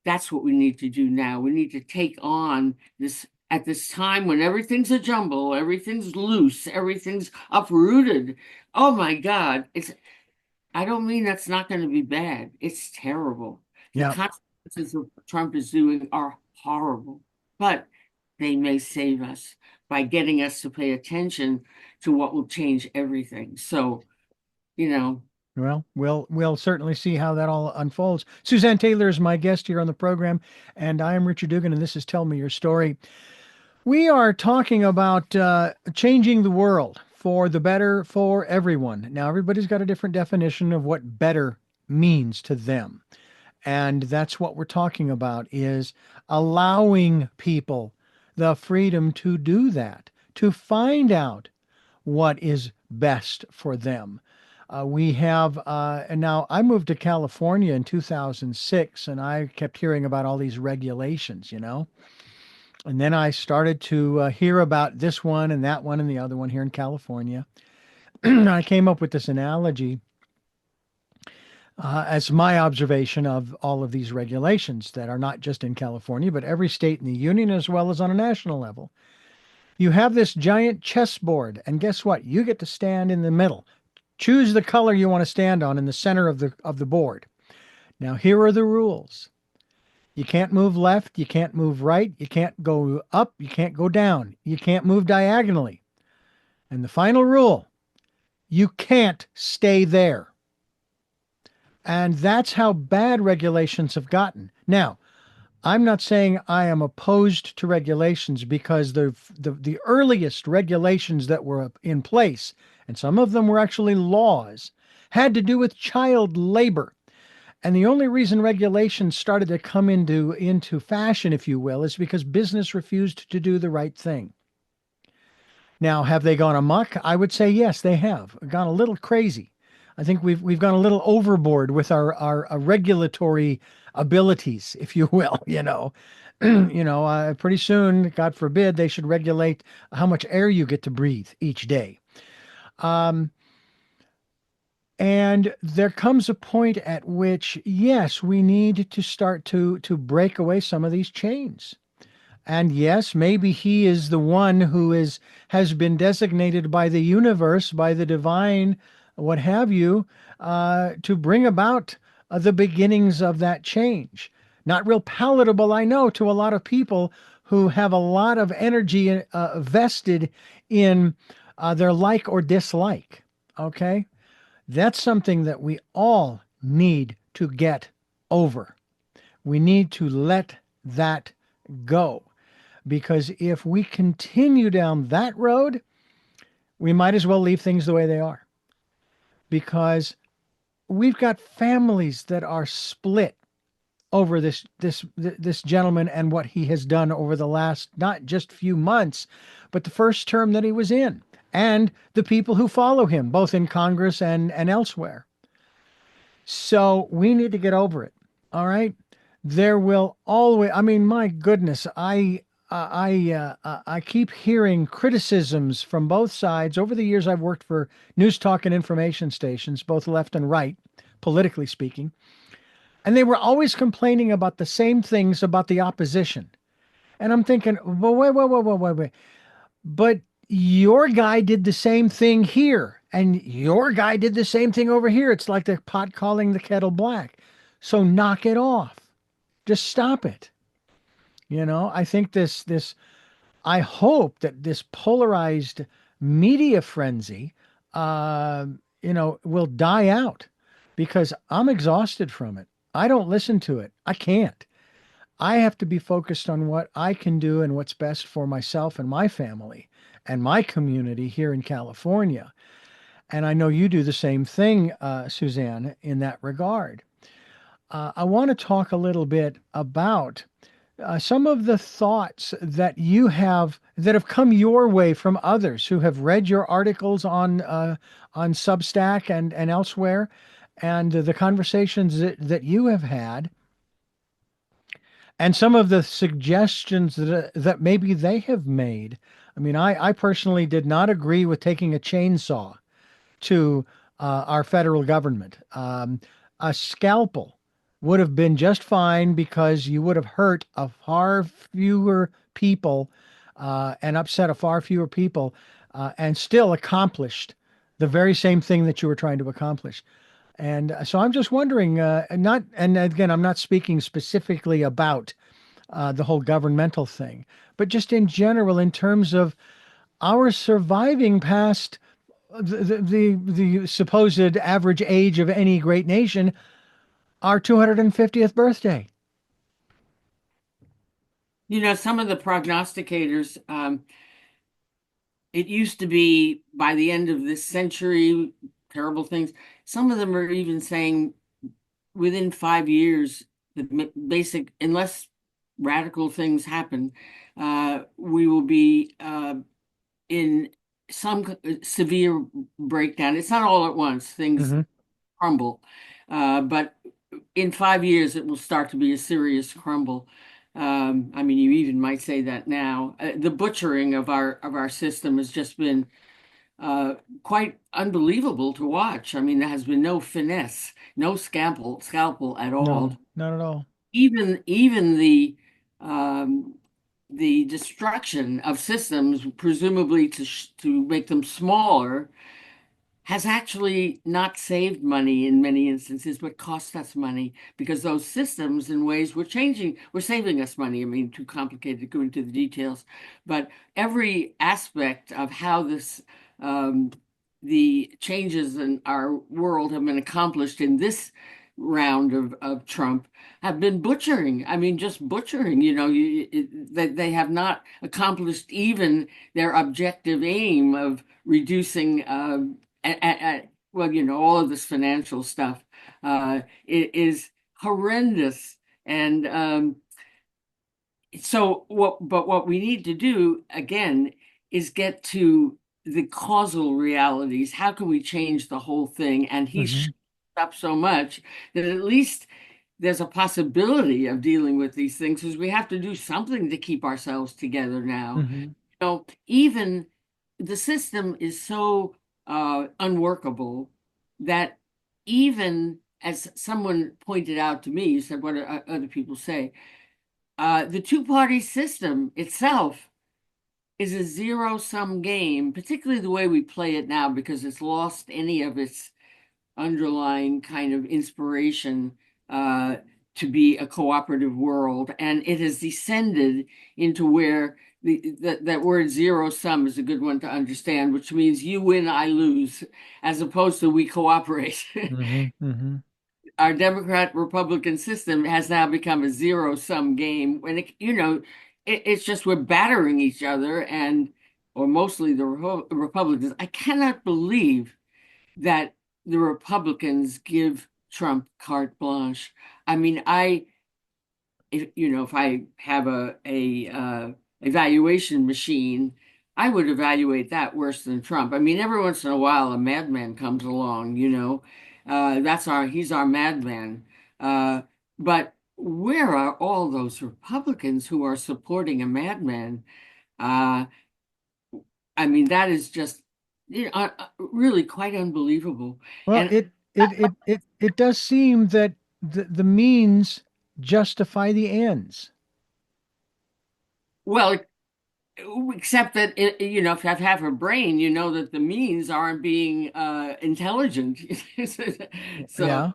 that's what we need to do now. We need to take on this at this time when everything's a jumble, everything's loose, everything's uprooted. Oh my God. I don't mean that's not going to be bad. It's terrible. Yeah. The consequences of what Trump is doing are horrible, but they may save us by getting us to pay attention to what will change everything. So, Well, we'll certainly see how that all unfolds. Suzanne Taylor is my guest here on the program, and I am Richard Dugan, and this is Tell Me Your Story. We are talking about changing the world for the better for everyone. Now, everybody's got a different definition of what better means to them. And that's what we're talking about is allowing people the freedom to do that, to find out what is best for them. We have, and now I moved to California in 2006, and I kept hearing about all these regulations, you know. And then I started to hear about this one and that one and the other one here in California. I came up with this analogy as my observation of all of these regulations that are not just in California, but every state in the union as well as on a national level. You have this giant chessboard, and guess what? You get to stand in the middle. Choose the color you want to stand on in the center of the board. Now, here are the rules. You can't move left, you can't move right, you can't go up, you can't go down, you can't move diagonally. And the final rule, you can't stay there. And that's how bad regulations have gotten. Now, I'm not saying I am opposed to regulations because the earliest regulations that were in place, and some of them were actually laws, had to do with child labor. And the only reason regulations started to come into fashion, if you will, is because business refused to do the right thing. Now, have they gone amok? I would say yes, they have gone a little crazy. I think we've gone a little overboard with our regulatory abilities, if you will. Pretty soon, God forbid, they should regulate how much air you get to breathe each day. And there comes a point at which, yes, we need to start to break away some of these chains. And yes, maybe he is the one who has been designated by the universe, by the divine, what have you, to bring about the beginnings of that change. Not real palatable, I know, to a lot of people who have a lot of energy vested in their like or dislike. Okay? That's something that we all need to get over. We need to let that go. Because if we continue down that road, we might as well leave things the way they are. Because we've got families that are split over this gentleman and what he has done over the last not just few months, but the first term that he was in, and the people who follow him, both in Congress and elsewhere. So we need to get over it. All right. There will always, I mean, my goodness, I keep hearing criticisms from both sides. Over the years, I've worked for news, talk, and information stations, both left and right, politically speaking. And they were always complaining about the same things about the opposition. And I'm thinking, well, wait. But your guy did the same thing here, and your guy did the same thing over here. It's like the pot calling the kettle black. So knock it off. Just stop it. I think I hope that this polarized media frenzy, will die out, because I'm exhausted from it. I don't listen to it. I can't. I have to be focused on what I can do and what's best for myself and my family and my community here in California. And I know you do the same thing, Suzanne, in that regard. I want to talk a little bit about some of the thoughts that you have that have come your way from others who have read your articles on Substack and elsewhere, and the conversations that you have had, and some of the suggestions that maybe they have made. I mean, I personally did not agree with taking a chainsaw to our federal government. A scalpel would have been just fine, because you would have hurt a far fewer people and upset a far fewer people and still accomplished the very same thing that you were trying to accomplish. And so I'm just wondering, and again, I'm not speaking specifically about the whole governmental thing, but just in general, in terms of our surviving past the supposed average age of any great nation, our 250th birthday. Some of the prognosticators, it used to be by the end of this century, terrible things. Some of them are even saying within 5 years, the basic, unless radical things happen, we will be in some severe breakdown. It's not all at once, things Hmm. crumble, but in 5 years, it will start to be a serious crumble. I mean, you even might say that now. The butchering of our system has just been quite unbelievable to watch. I mean, there has been no finesse, no scalpel at all. No, not at all. Even the destruction of systems, presumably to make them smaller, has actually not saved money in many instances, but cost us money because those systems, in ways, we're saving us money. I mean, too complicated to go into the details, but every aspect of how um, the changes in our world have been accomplished in this round of Trump have been butchering. I mean, just butchering. They have not accomplished even their objective aim of reducing well, all of this financial stuff is horrendous. And what we need to do again is get to the causal realities. How can we change the whole thing? And he's Hmm. up so much that at least there's a possibility of dealing with these things because we have to do something to keep ourselves together now. Hmm. Even the system is so unworkable that even as someone pointed out to me, you said, what do other people say? The two-party system itself is a zero-sum game, particularly the way we play it now, because it's lost any of its underlying kind of inspiration uh, to be a cooperative world, and it has descended into where that word zero sum is a good one to understand, which means you win, I lose, as opposed to we cooperate. Hmm. Hmm. Our Democrat Republican system has now become a zero sum game when it's just we're battering each other or mostly the Republicans. I cannot believe that the Republicans give Trump carte blanche. I mean, if I have a evaluation machine, I would evaluate that worse than Trump. I mean, every once in a while, a madman comes along. He's our madman. Uh, but where are all those Republicans who are supporting a madman? Uh, I mean, that is just really quite unbelievable. Well, And it does seem that the means justify the ends. well, except that if you have half a brain, you know that the means aren't being intelligent. So, Yeah.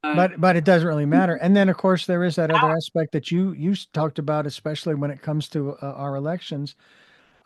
uh, But it doesn't really matter. And then of course there is that other aspect that you talked about, especially when it comes to our elections.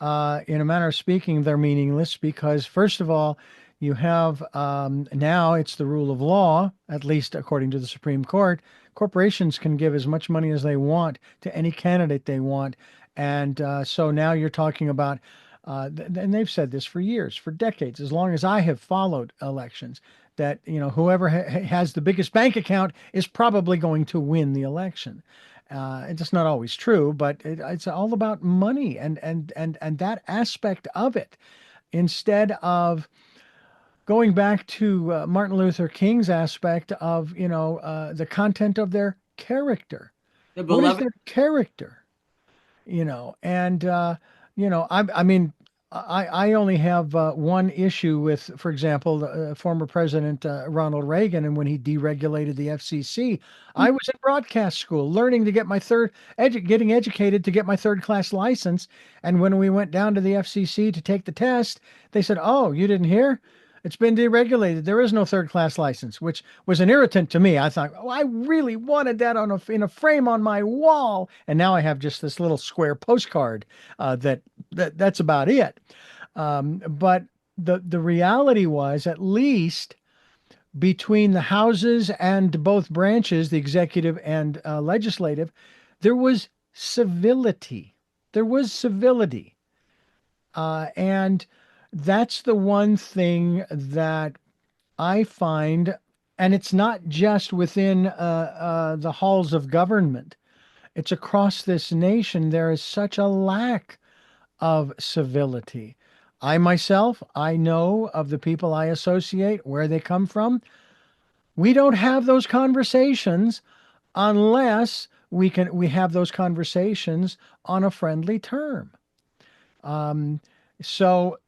In a manner of speaking, they're meaningless because, first of all, you have now it's the rule of law, at least according to the Supreme Court. Corporations can give as much money as they want to any candidate they want. And so now you're talking about, and they've said this for years, for decades, as long as I have followed elections, that whoever has the biggest bank account is probably going to win the election. It's not always true, but it's all about money and that aspect of it. Instead of going back to Martin Luther King's aspect of the content of their character. the What is beloved, their character? And I mean, I only have one issue with, for example, former President Ronald Reagan, and when he deregulated the FCC. I was in broadcast school learning to get my getting educated to get my third class license, and when we went down to the FCC to take the test, they said, "Oh, you didn't hear? It's been deregulated. There is no third class license," which was an irritant to me. I thought, oh, I really wanted that in a frame on my wall, and now I have just this little square postcard. That's about it. But the reality was, at least between the houses and both branches, the executive and legislative, there was civility. There was civility. And that's the one thing that I find, and it's not just within the halls of government, it's across this nation. There is such a lack of civility. I myself, I know of the people I associate, where they come from. We don't have those conversations unless we have those conversations on a friendly term. Um, so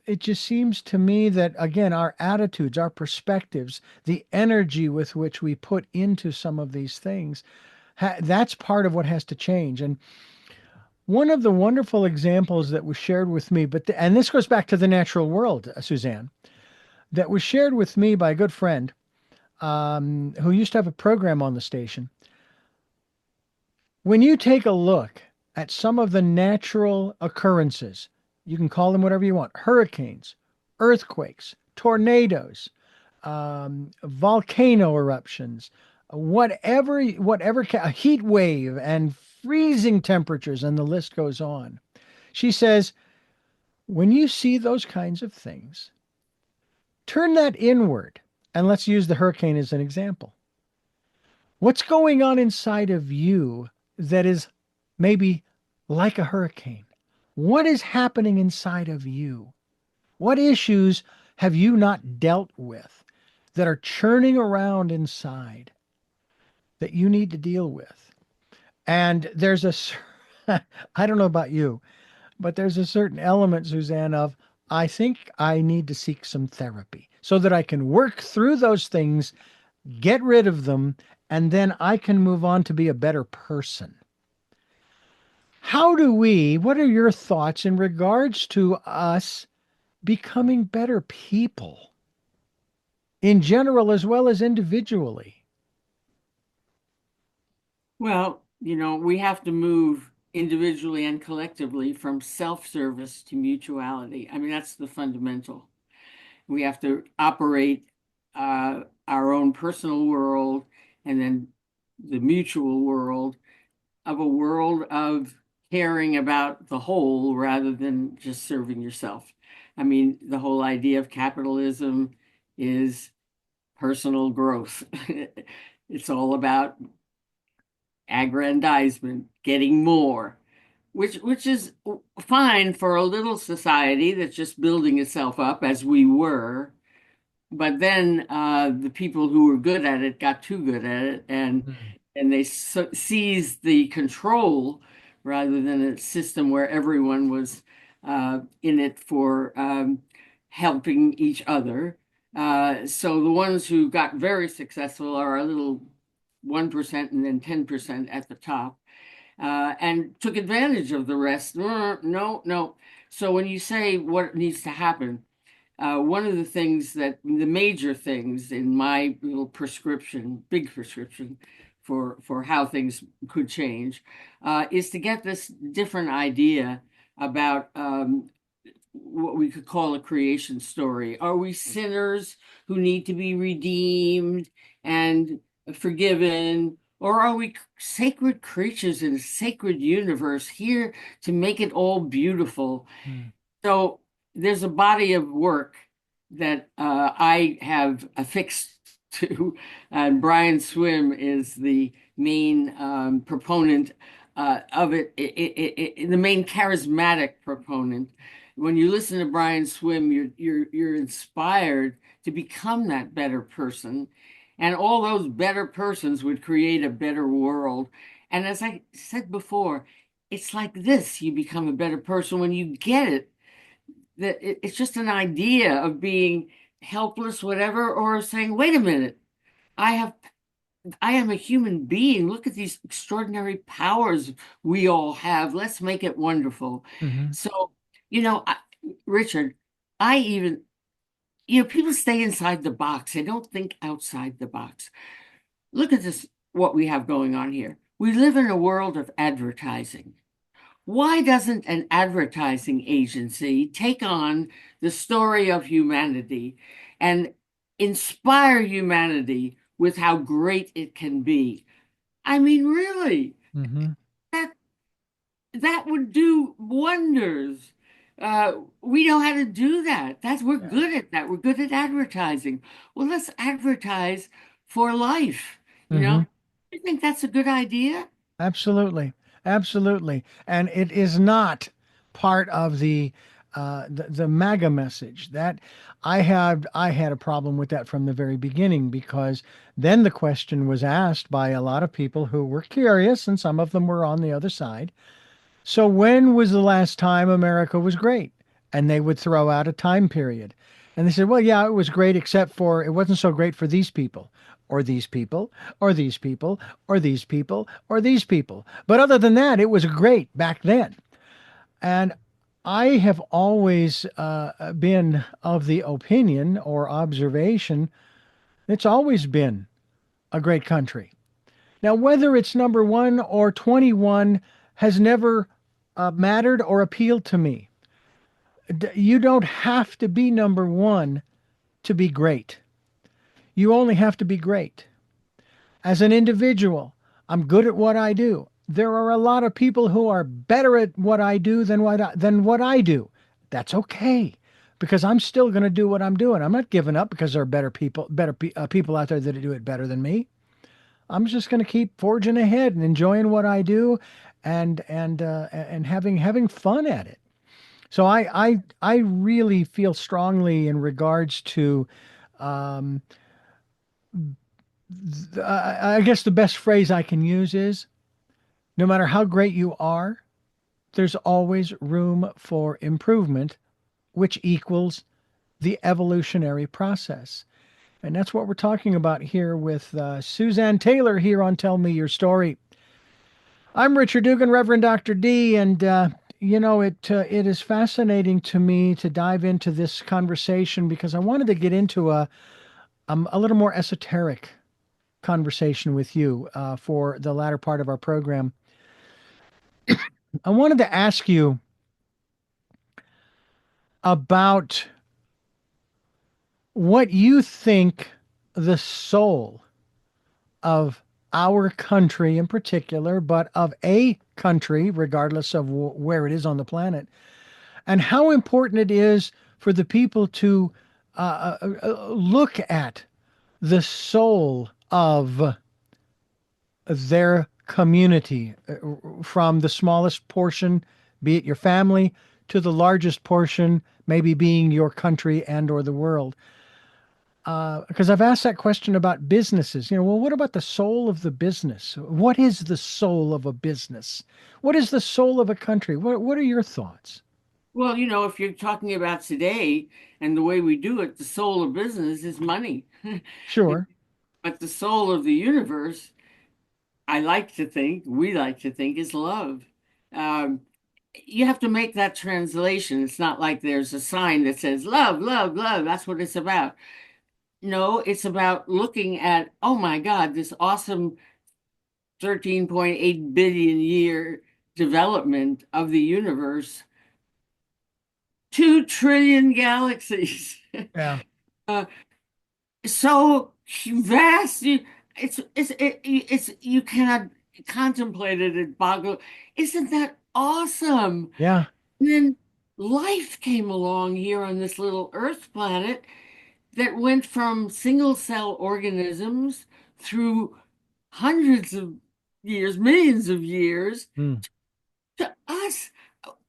it just seems to me that, again, our attitudes, our perspectives, the energy with which we put into some of these things, that's part of what has to change. And one of the wonderful examples that was shared with me, and this goes back to the natural world, Suzanne, that was shared with me by a good friend who used to have a program on the station. When you take a look at some of the natural occurrences, you can call them whatever you want: hurricanes, earthquakes, tornadoes, volcano eruptions, whatever, a heat wave and freezing temperatures, and the list goes on. She says, when you see those kinds of things, turn that inward. And let's use the hurricane as an example. What's going on inside of you that is maybe like a hurricane? What is happening inside of you? What issues have you not dealt with that are churning around inside that you need to deal with? And there's I don't know about you, but there's a certain element, Suzanne, of I think I need to seek some therapy so that I can work through those things, get rid of them, and then I can move on to be a better person. What are your thoughts in regards to us becoming better people in general as well as individually? Well, we have to move individually and collectively from self-service to mutuality. I mean, that's the fundamental. We have to operate our own personal world and then the mutual world of a world of caring about the whole rather than just serving yourself. I mean, the whole idea of capitalism is personal growth. It's all about aggrandizement, getting more, which is fine for a little society that's just building itself up as we were. But then the people who were good at it got too good at it, and they seized the control rather than a system where everyone was in it for helping each other. So the ones who got very successful are a little 1% and then 10% at the top, and took advantage of the rest. No, no, no. So when you say what needs to happen, one of the major things in my little prescription, big prescription for how things could change, is to get this different idea about what we could call a creation story. Are we sinners who need to be redeemed and forgiven? Or are we sacred creatures in a sacred universe here to make it all beautiful? Mm. So there's a body of work that I have affixed to, and Brian Swim is the main proponent of it, the main charismatic proponent. When you listen to Brian Swim, you're inspired to become that better person, and all those better persons would create a better world. And as I said before, it's like this: you become a better person when you get it. That it's just an idea of being helpless, whatever, or saying, wait a minute, I have I am a human being. Look at these extraordinary powers we all have. Let's make it wonderful. Hmm. So, Richard, I even, people stay inside the box. They don't think outside the box. Look at this, what we have going on here. We live in a world of advertising. why doesn't an advertising agency take on the story of humanity and inspire humanity with how great it can be? I mean, really, Mm-hmm. that that would do wonders. We know how to do that. We're Yeah. good at that. We're good at advertising. Well, let's advertise for life. You Mm-hmm. know, I think that's a good idea. Absolutely. Absolutely. And it is not part of the MAGA message. That I had a problem with that from the very beginning, because then the question was asked by a lot of people who were curious, and some of them were on the other side. So when was the last time America was great? And they would throw out a time period. And they said, well, yeah, it was great, except for it wasn't so great for these people, or these people, or these people, or these people, or these people. But other than that, it was great back then. And I have always been of the opinion or observation, it's always been a great country. Now, whether it's number one or 21 has never mattered or appealed to me. You don't have to be number one to be great. You only have to be great. As an individual, I'm good at what I do. There are a lot of people who are better at what I do than what I do. That's okay, because I'm still going to do what I'm doing. I'm not giving up because there are better people out there that do it better than me. I'm just going to keep forging ahead and enjoying what I do, and having fun at it. So I really feel strongly in regards to, um, I guess the best phrase I can use is, no matter how great you are, there's always room for improvement, which equals the evolutionary process. And that's what we're talking about here with Suzanne Taylor here on Tell Me Your Story. I'm Richard Dugan, Reverend Dr. D, and it is fascinating to me to dive into this conversation, because I wanted to get into a little more esoteric conversation with you for the latter part of our program. I wanted to ask you about what you think the soul of our country in particular, but of a country, regardless of where it is on the planet, and how important it is for the people to look at the soul of their community, from the smallest portion, be it your family, to the largest portion, maybe being your country and or the world. Because I've asked that question about businesses. Well, what about the soul of the business? What is the soul of a business? What is the soul of a country? What are your thoughts? Well, if you're talking about today and the way we do it, the soul of business is money. Sure. But the soul of the universe, we like to think, is love. Um, you have to make that translation. It's not like there's a sign that says love, love, love. That's what it's about. No, it's about looking at, oh my God, this awesome 13.8 billion year development of the universe, 2 trillion galaxies. Yeah. uh, so vast. You cannot contemplate it. It boggle. Isn't that awesome? Yeah. And then life came along here on this little Earth planet that went from single cell organisms through hundreds of years, millions of years, Mm. to us.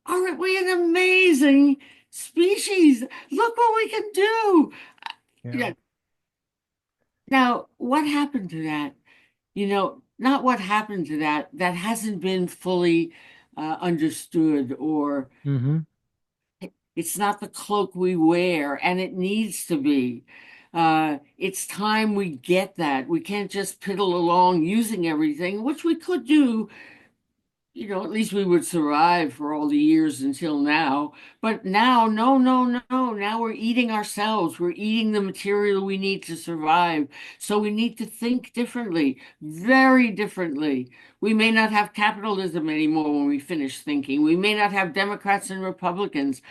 Aren't we an amazing species? Look what we can do. Yeah. Yeah. Now, what happened to that? Not what happened to that. That hasn't been fully understood, or Mm-hmm. it's not the cloak we wear, and it needs to be. It's time we get that. We can't just piddle along using everything, which we could do, at least we would survive for all the years until now. But now, no, no, no. Now we're eating ourselves. We're eating the material we need to survive. So we need to think differently, very differently. We may not have capitalism anymore when we finish thinking. We may not have Democrats and Republicans.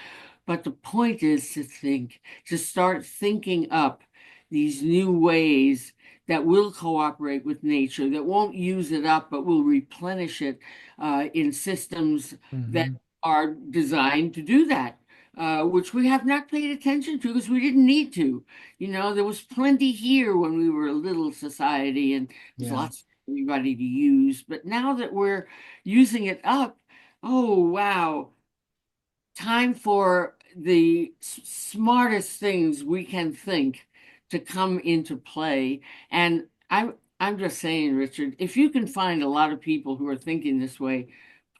But the point is to think, to start thinking up these new ways that will cooperate with nature, that won't use it up, but will replenish it in systems that Hmm. are designed to do that, which we have not paid attention to because we didn't need to. There was plenty here when we were a little society and there's Yeah. lots for everybody to use. But now that we're using it up, oh, wow, time for the smartest things we can think to come into play. And I'm just saying, Richard, if you can find a lot of people who are thinking this way,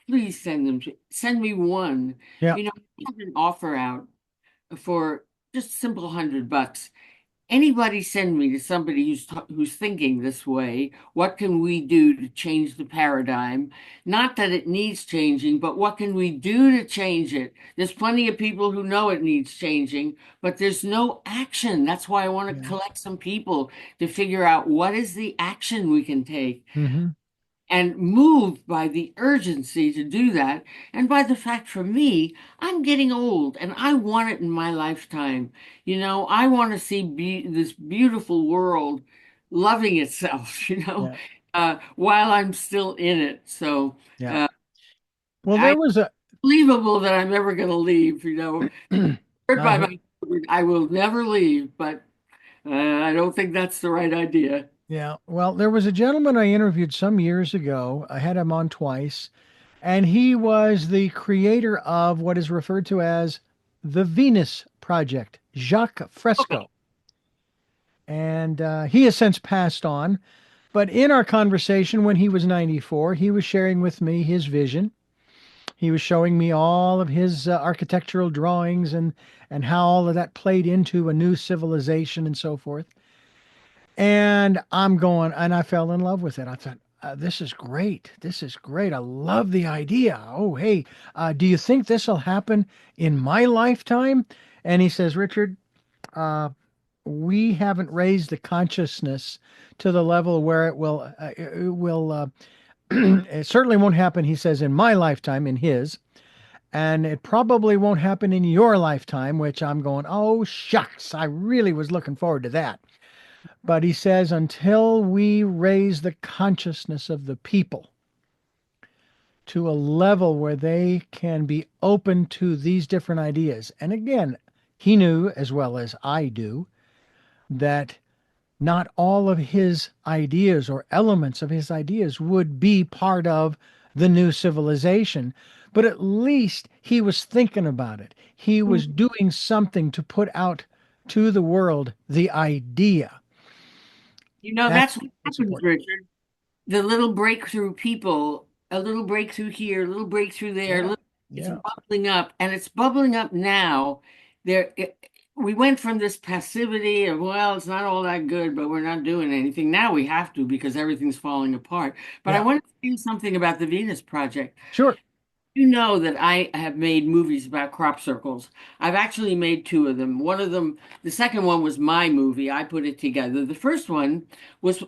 please send me one. Yeah. I have an offer out for just a simple $100. Anybody send me to somebody who's thinking this way. What can we do to change the paradigm? Not that it needs changing, but what can we do to change it? There's plenty of people who know it needs changing, but there's no action. That's why I want to Yeah. collect some people to figure out what is the action we can take Hmm. and moved by the urgency to do that, and by the fact for me, I'm getting old and I want it in my lifetime. I want to see this beautiful world loving itself, Yeah. while I'm still in it. So Yeah. uh, Well, I there was a. believable that I'm ever going to leave. Heard I by heard, my children, I will never leave, but I don't think that's the right idea. yeah. Well, there was a gentleman I interviewed some years ago. I had him on twice, and he was the creator of what is referred to as the Venus Project, Jacques Fresco. And he has since passed on. But in our conversation when he was 94, he was sharing with me his vision. He was showing me all of his architectural drawings and how all of that played into a new civilization and so forth. And I'm going, and I fell in love with it. I thought, this is great. This is great. I love the idea. Oh, hey, do you think this will happen in my lifetime? And he says, Richard, uh, we haven't raised the consciousness to the level where it certainly won't happen, he says, in my lifetime, in his, and it probably won't happen in your lifetime, which I'm going, oh, shucks, I really was looking forward to that. But he says, until we raise the consciousness of the people to a level where they can be open to these different ideas. And again, he knew as well as I do that not all of his ideas or elements of his ideas would be part of the new civilization, but at least he was thinking about it. He was doing something to put out to the world the idea. That's That's what what's happens, important. Richard. The little breakthrough people, a little breakthrough here, a little breakthrough there, Yeah. it's Yeah. bubbling up, and it's bubbling up now. There, we went from this passivity of, well, it's not all that good, but we're not doing anything. Now we have to because everything's falling apart. But I Yeah. want to say something about the Venus Project. Sure. You know that I have made movies about crop circles. I've actually made two of them. One of them, the second one was my movie. I put it together. The first one was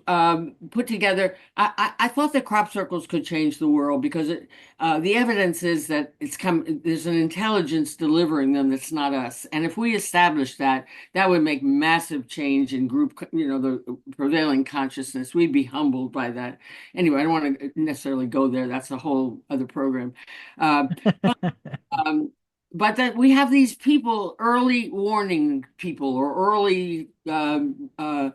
put together. I thought that crop circles could change the world because the evidence is that there's an intelligence delivering them that's not us. And if we establish that, that would make massive change in the prevailing consciousness. We'd be humbled by that. Anyway, I don't want to necessarily go there. That's a whole other program. Uh, but um, but that we have these people, early warning people, or early uh, uh,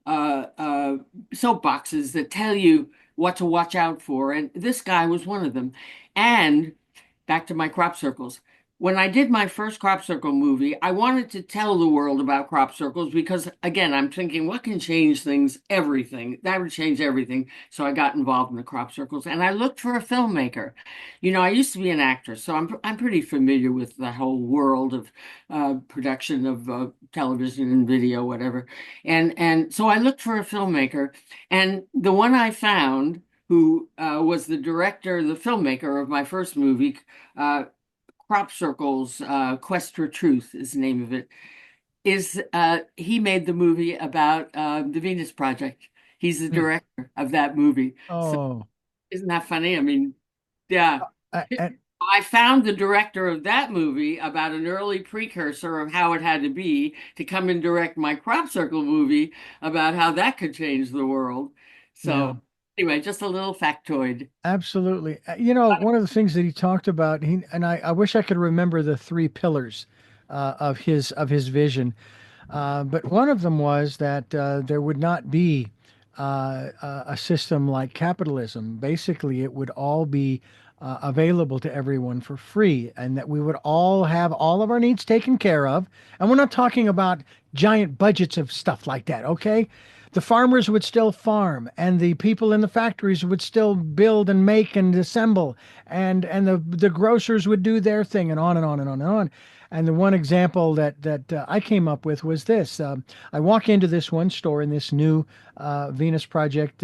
soapboxes that tell you what to watch out for. And this guy was one of them. And back to my crop circles. When I did my first crop circle movie, I wanted to tell the world about crop circles because, again, I'm thinking, what can change things? Everything. That would change everything. So I got involved in the crop circles and I looked for a filmmaker. I used to be an actress, so I'm pretty familiar with the whole world of production of television and video, whatever. And so I looked for a filmmaker, and the one I found who was the director, the filmmaker of my first movie, Crop Circles, Quest for Truth is the name of it, is he made the movie about the Venus Project. He's the Hmm. director of that movie. So Oh, isn't that funny? I mean, yeah. and I found the director of that movie about an early precursor of how it had to be to come and direct my crop circle movie about how that could change the world. yeah. So anyway, just a little factoid. Absolutely. One of the things that he talked about, I wish I could remember the three pillars of his vision, but one of them was that there would not be a system like capitalism. Basically, it would all be available to everyone for free, and that we would all have all of our needs taken care of. And we're not talking about giant budgets of stuff like that, okay? The farmers would still farm, and the people in the factories would still build and make and assemble, and the grocers would do their thing, and on and on and on and on. And the one example that I came up with was this: I walk into this one store in this new Venus Project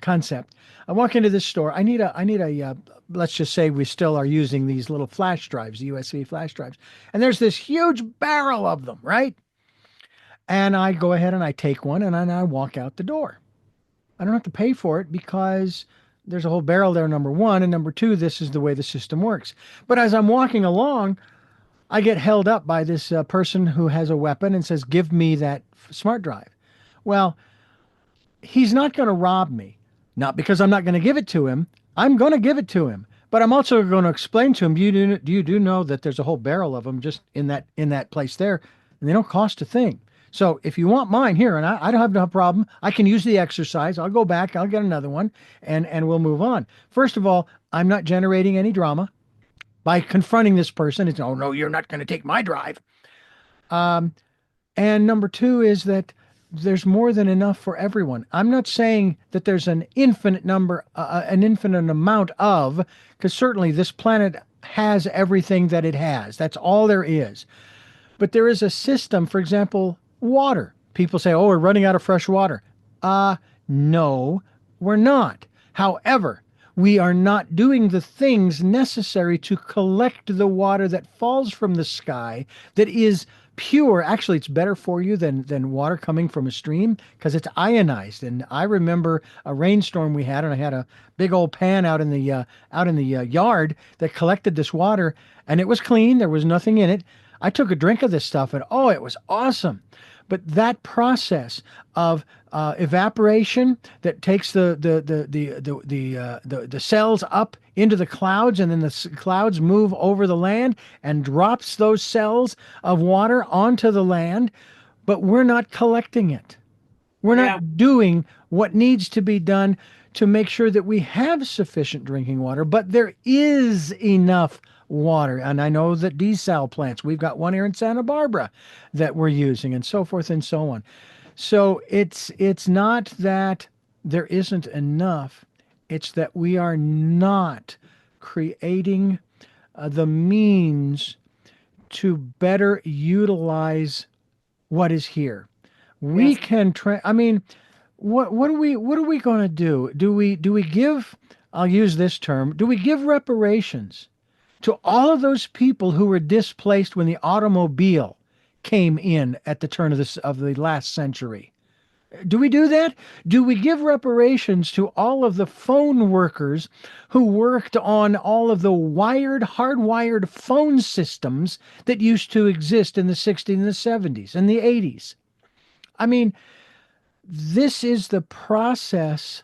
concept. I walk into this store. I need a let's just say we still are using these little flash drives, USB flash drives, and there's this huge barrel of them, right? And I go ahead and I take one and I walk out the door. I don't have to pay for it because there's a whole barrel there, number one. And number two, this is the way the system works. But as I'm walking along, I get held up by this person who has a weapon and says, "Give me that smart drive." Well, he's not going to rob me. Not because I'm not going to give it to him. I'm going to give it to him. But I'm also going to explain to him, do you know that there's a whole barrel of them just in that place there, and they don't cost a thing. So if you want mine here, and I don't have no problem, I can use the exercise. I'll go back, I'll get another one, and we'll move on. First of all, I'm not generating any drama by confronting this person. It's, "Oh no, you're not going to take my drive." And number two is that there's more than enough for everyone. I'm not saying that there's an infinite number, an infinite amount of, because certainly this planet has everything that it has. That's all there is. But there is a system, for example, water. People say, "Oh, we're running out of fresh water." No, we're not. However, we are not doing the things necessary to collect the water that falls from the sky that is pure. Actually, it's better for you than water coming from a stream because it's ionized. And I remember a rainstorm we had, and I had a big old pan out in the yard that collected this water, and it was clean. There was nothing in it. I took a drink of this stuff, and oh, it was awesome. But that process of evaporation that takes the cells up into the clouds, and then the clouds move over the land and drops those cells of water onto the land, but we're not collecting it. We're Yeah. not doing what needs to be done to make sure that we have sufficient drinking water, but there is enough water. And I know that desal plants, we've got one here in Santa Barbara that we're using, and so forth and so on. So it's not that there isn't enough, it's that we are not creating the means to better utilize what is here. We Yes. can I mean, what are we going to do? Do we give, I'll use this term, do we give reparations to all of those people who were displaced when the automobile came in at the turn of the last century? Do we do that? Do we give reparations to all of the phone workers who worked on all of the hardwired phone systems that used to exist in the 60s and the 70s and the 80s? I mean, this is the process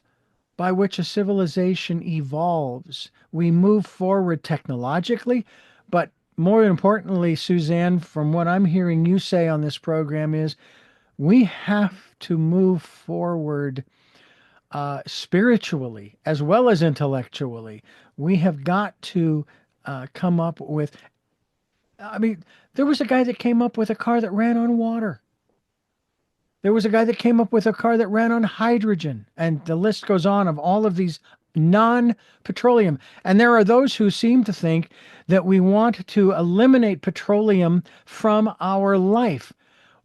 by which a civilization evolves. We move forward technologically, but more importantly, Suzanne, from what I'm hearing you say on this program, is we have to move forward spiritually as well as intellectually. We have got to come up with, I mean, there was a guy that came up with a car that ran on water. There was a guy that came up with a car that ran on hydrogen, and the list goes on of all of these non-petroleum. And there are those who seem to think that we want to eliminate petroleum from our life.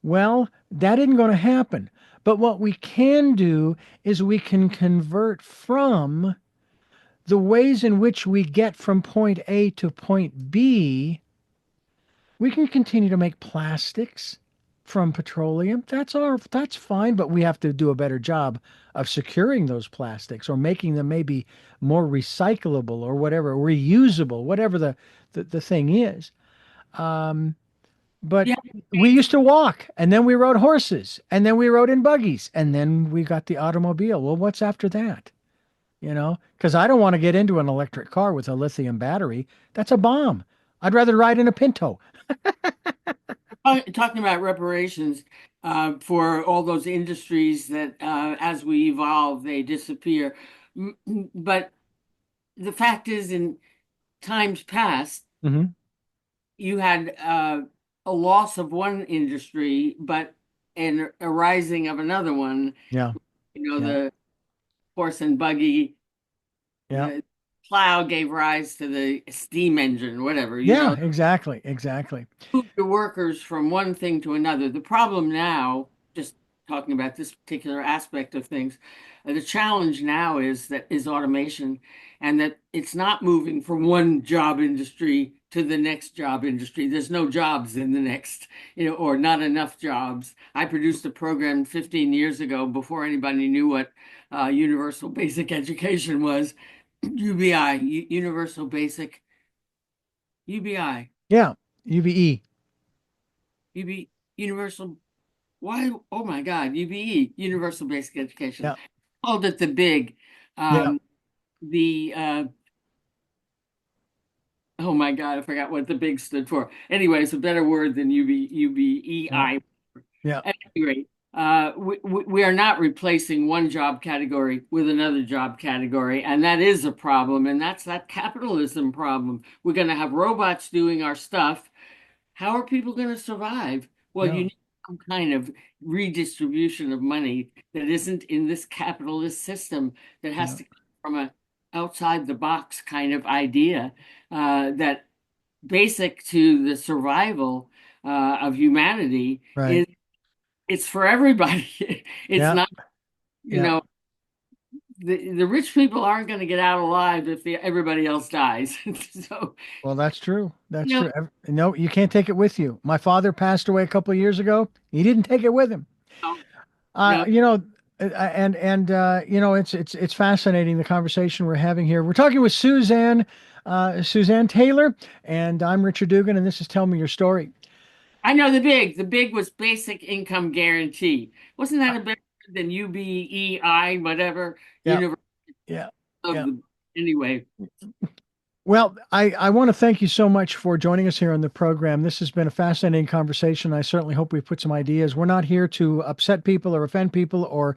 Well, that isn't going to happen. But what we can do is we can convert from the ways in which we get from point A to point B. We can continue to make plastics from petroleum. That's fine, but we have to do a better job of securing those plastics or making them maybe more recyclable or whatever, reusable, whatever the thing is. Um, but Yeah. we used to walk, and then we rode horses, and then we rode in buggies, and then we got the automobile. Well, what's after that? Because I don't want to get into an electric car with a lithium battery. That's a bomb. I'd rather ride in a Pinto. Talking about reparations for all those industries that, as we evolve, they disappear. But the fact is, in times past, Hmm. you had a loss of one industry, but an a rising of another one. Yeah, yeah, The horse and buggy, yeah. the plow gave rise to the steam engine, whatever, Yeah, exactly, exactly. move the workers from one thing to another. The problem now, just talking about this particular aspect of things, the challenge now is automation, and that it's not moving from one job industry to the next job industry. There's no jobs in the next, or not enough jobs. I produced a program 15 years ago before anybody knew what universal basic education was. UBI, Universal Basic, UBI, Yeah, UVE. UB, Universal. Why? Oh my God, UBE, Universal Basic Education. Yeah, Called it the big. yeah, Um, the oh my God, I forgot what the big stood for. Anyway, it's a better word than yeah, UBEI. yeah, At any rate, we are not replacing one job category with another job category, and that is a problem, and that's that capitalism problem. We're going to have robots doing our stuff. How are people going to survive? Well, yeah, you need some kind of redistribution of money that isn't in this capitalist system, that has yeah. to come from a outside the box kind of idea, that basic to the survival of humanity Right. is it's for everybody. It's Yeah, not, you yeah. know, the rich people aren't going to get out alive if everybody else dies. So, Well, that's true. That's you know, true. No, you can't take it with you. My father passed away a couple of years ago. He didn't take it with him. no, Uh, no. you know, it's fascinating the conversation we're having here. We're talking with Suzanne Taylor, and I'm Richard Dugan, and this is Tell Me Your Story. I know the big. The big was basic income guarantee. Wasn't that a better word than UBEI, whatever? Yeah, Universal yeah, of yeah. the anyway. Well, I want to thank you so much for joining us here on the program. This has been a fascinating conversation. I certainly hope we've put some ideas. We're not here to upset people or offend people or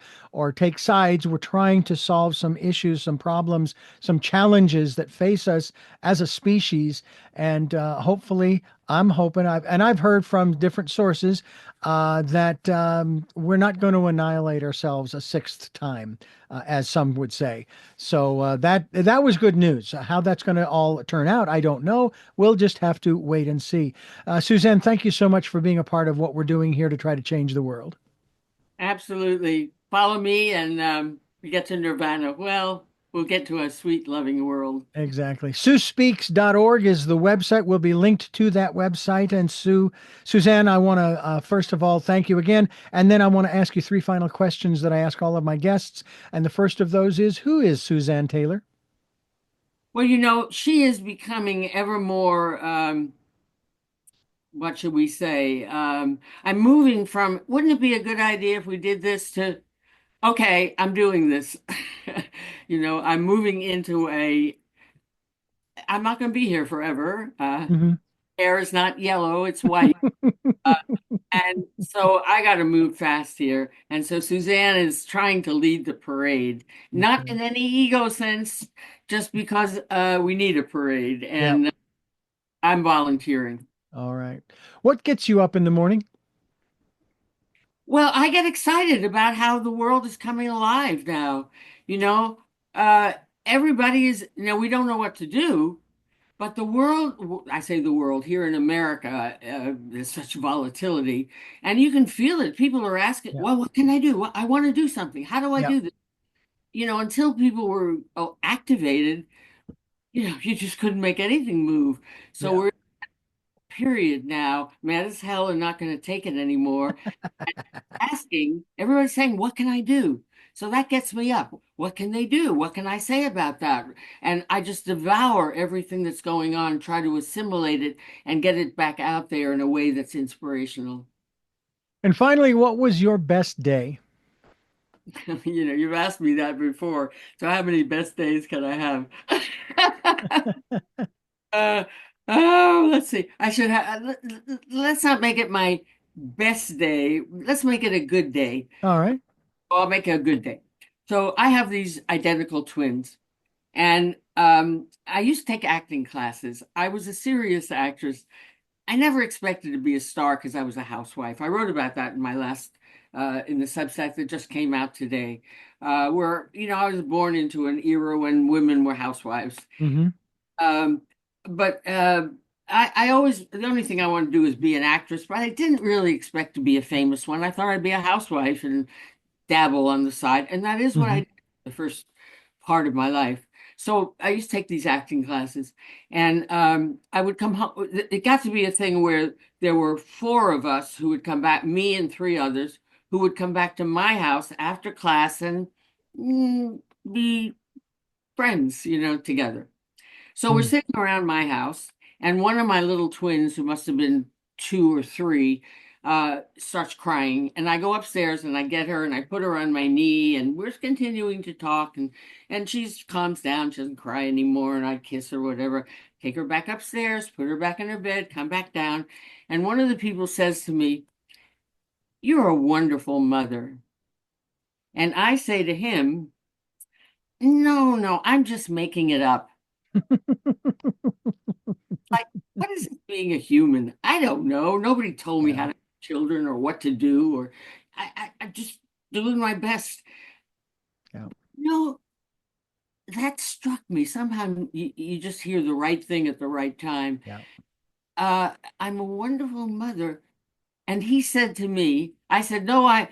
take sides. We're trying to solve some issues, some problems, some challenges that face us as a species. And hopefully, I'm hoping I've heard from different sources that we're not going to annihilate ourselves a sixth time, as some would say. So that was good news. How that's going to all turn out, I don't know. We'll just have to wait and see. Suzanne, thank you so much for being a part of what we're doing here to try to change the world. Absolutely. Follow me and we get to Nirvana. Well, we'll get to a sweet, loving world. Exactly. SueSpeaks.org is the website. We'll be linked to that website. And Suzanne, I want to first of all thank you again, and then I want to ask you three final questions that I ask all of my guests. And the first of those is, who is Suzanne Taylor? Well, she is becoming ever more, what should we say? I'm moving from, wouldn't it be a good idea if we did this to, okay, I'm doing this. I'm moving into I'm not going to be here forever. Hmm. Hair is not yellow, it's white. Uh, and so I got to move fast here. And so Suzanne is trying to lead the parade, not Okay. in any ego sense, just because we need a parade. Yeah. And I'm volunteering. All right. What gets you up in the morning? Well, I get excited about how the world is coming alive now. You know, uh, everybody is, we don't know what to do, But the world, I say the world, here in America, there's such volatility, and you can feel it. People are asking, Yeah. well, what can I do? I want to do something. How do I Yeah. do this? Until people were activated, you just couldn't make anything move. So Yeah. we're in a period now, mad as hell and not going to take it anymore. Asking, everybody's saying, what can I do? So that gets me up. What can they do? What can I say about that? And I just devour everything that's going on, try to assimilate it and get it back out there in a way that's inspirational. And finally, what was your best day? You've asked me that before. So how many best days can I have? Uh, oh, let's see. I should have, let's not make it my best day. Let's make it a good day. All right. I'll make it a good day. So I have these identical twins, and I used to take acting classes. I was a serious actress. I never expected to be a star because I was a housewife. I wrote about that in my last in the Substack that just came out today, where I was born into an era when women were housewives. Mm-hmm. Um, but I always, the only thing I want to do is be an actress, but I didn't really expect to be a famous one. I thought I'd be a housewife and dabble on the side. And that is what Mm-hmm. I did the first part of my life. So I used to take these acting classes, and I would come home. It got to be a thing where there were four of us who would come back, me and three others, who would come back to my house after class and be friends, together. So we're Mm. sitting around my house, and one of my little twins, who must have been two or three, starts crying. And I go upstairs and I get her and I put her on my knee, and we're continuing to talk. And she calms down. She doesn't cry anymore. And I kiss her, whatever. Take her back upstairs, put her back in her bed, come back down. And one of the people says to me, "You're a wonderful mother." And I say to him, "No, no, I'm just making it up." Like, what is it being a human? I don't know. Nobody told me Yeah. how to have children or what to do, or I'm just doing my best. Yeah. No, that struck me. Somehow you just hear the right thing at the right time. Yeah. I'm a wonderful mother. And he said to me, I said, no,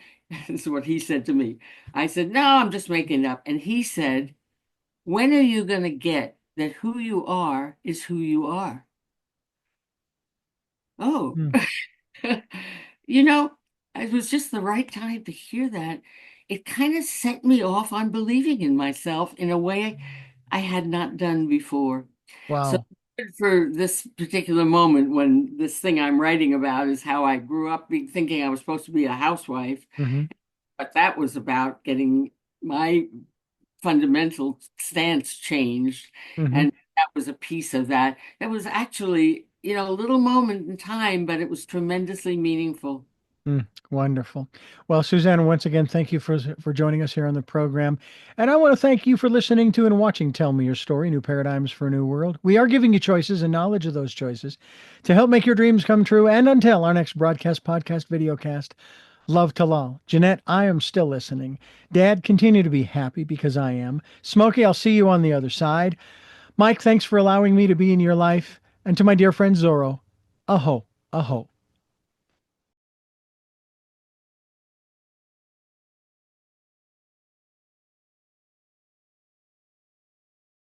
this is what he said to me. I said, no, I'm just making it up. And he said, when are you going to get that who you are is who you are? Oh. Mm. You know, it was just the right time to hear that. It kind of set me off on believing in myself in a way I had not done before. So Wow. for this particular moment when this thing I'm writing about is how I grew up thinking I was supposed to be a housewife, Mm-hmm. but that was about getting my fundamental stance changed. Mm-hmm. And that was a piece of that. That was actually, a little moment in time, but it was tremendously meaningful. Mm, wonderful. Well, Suzanne, once again, thank you for joining us here on the program. And I want to thank you for listening to and watching Tell Me Your Story, New Paradigms for a New World. We are giving you choices and knowledge of those choices to help make your dreams come true. And until our next broadcast, podcast, videocast, love to all. Jeanette, I am still listening. Dad, continue to be happy because I am. Smokey, I'll see you on the other side. Mike, thanks for allowing me to be in your life. And to my dear friend Zorro, aho, aho.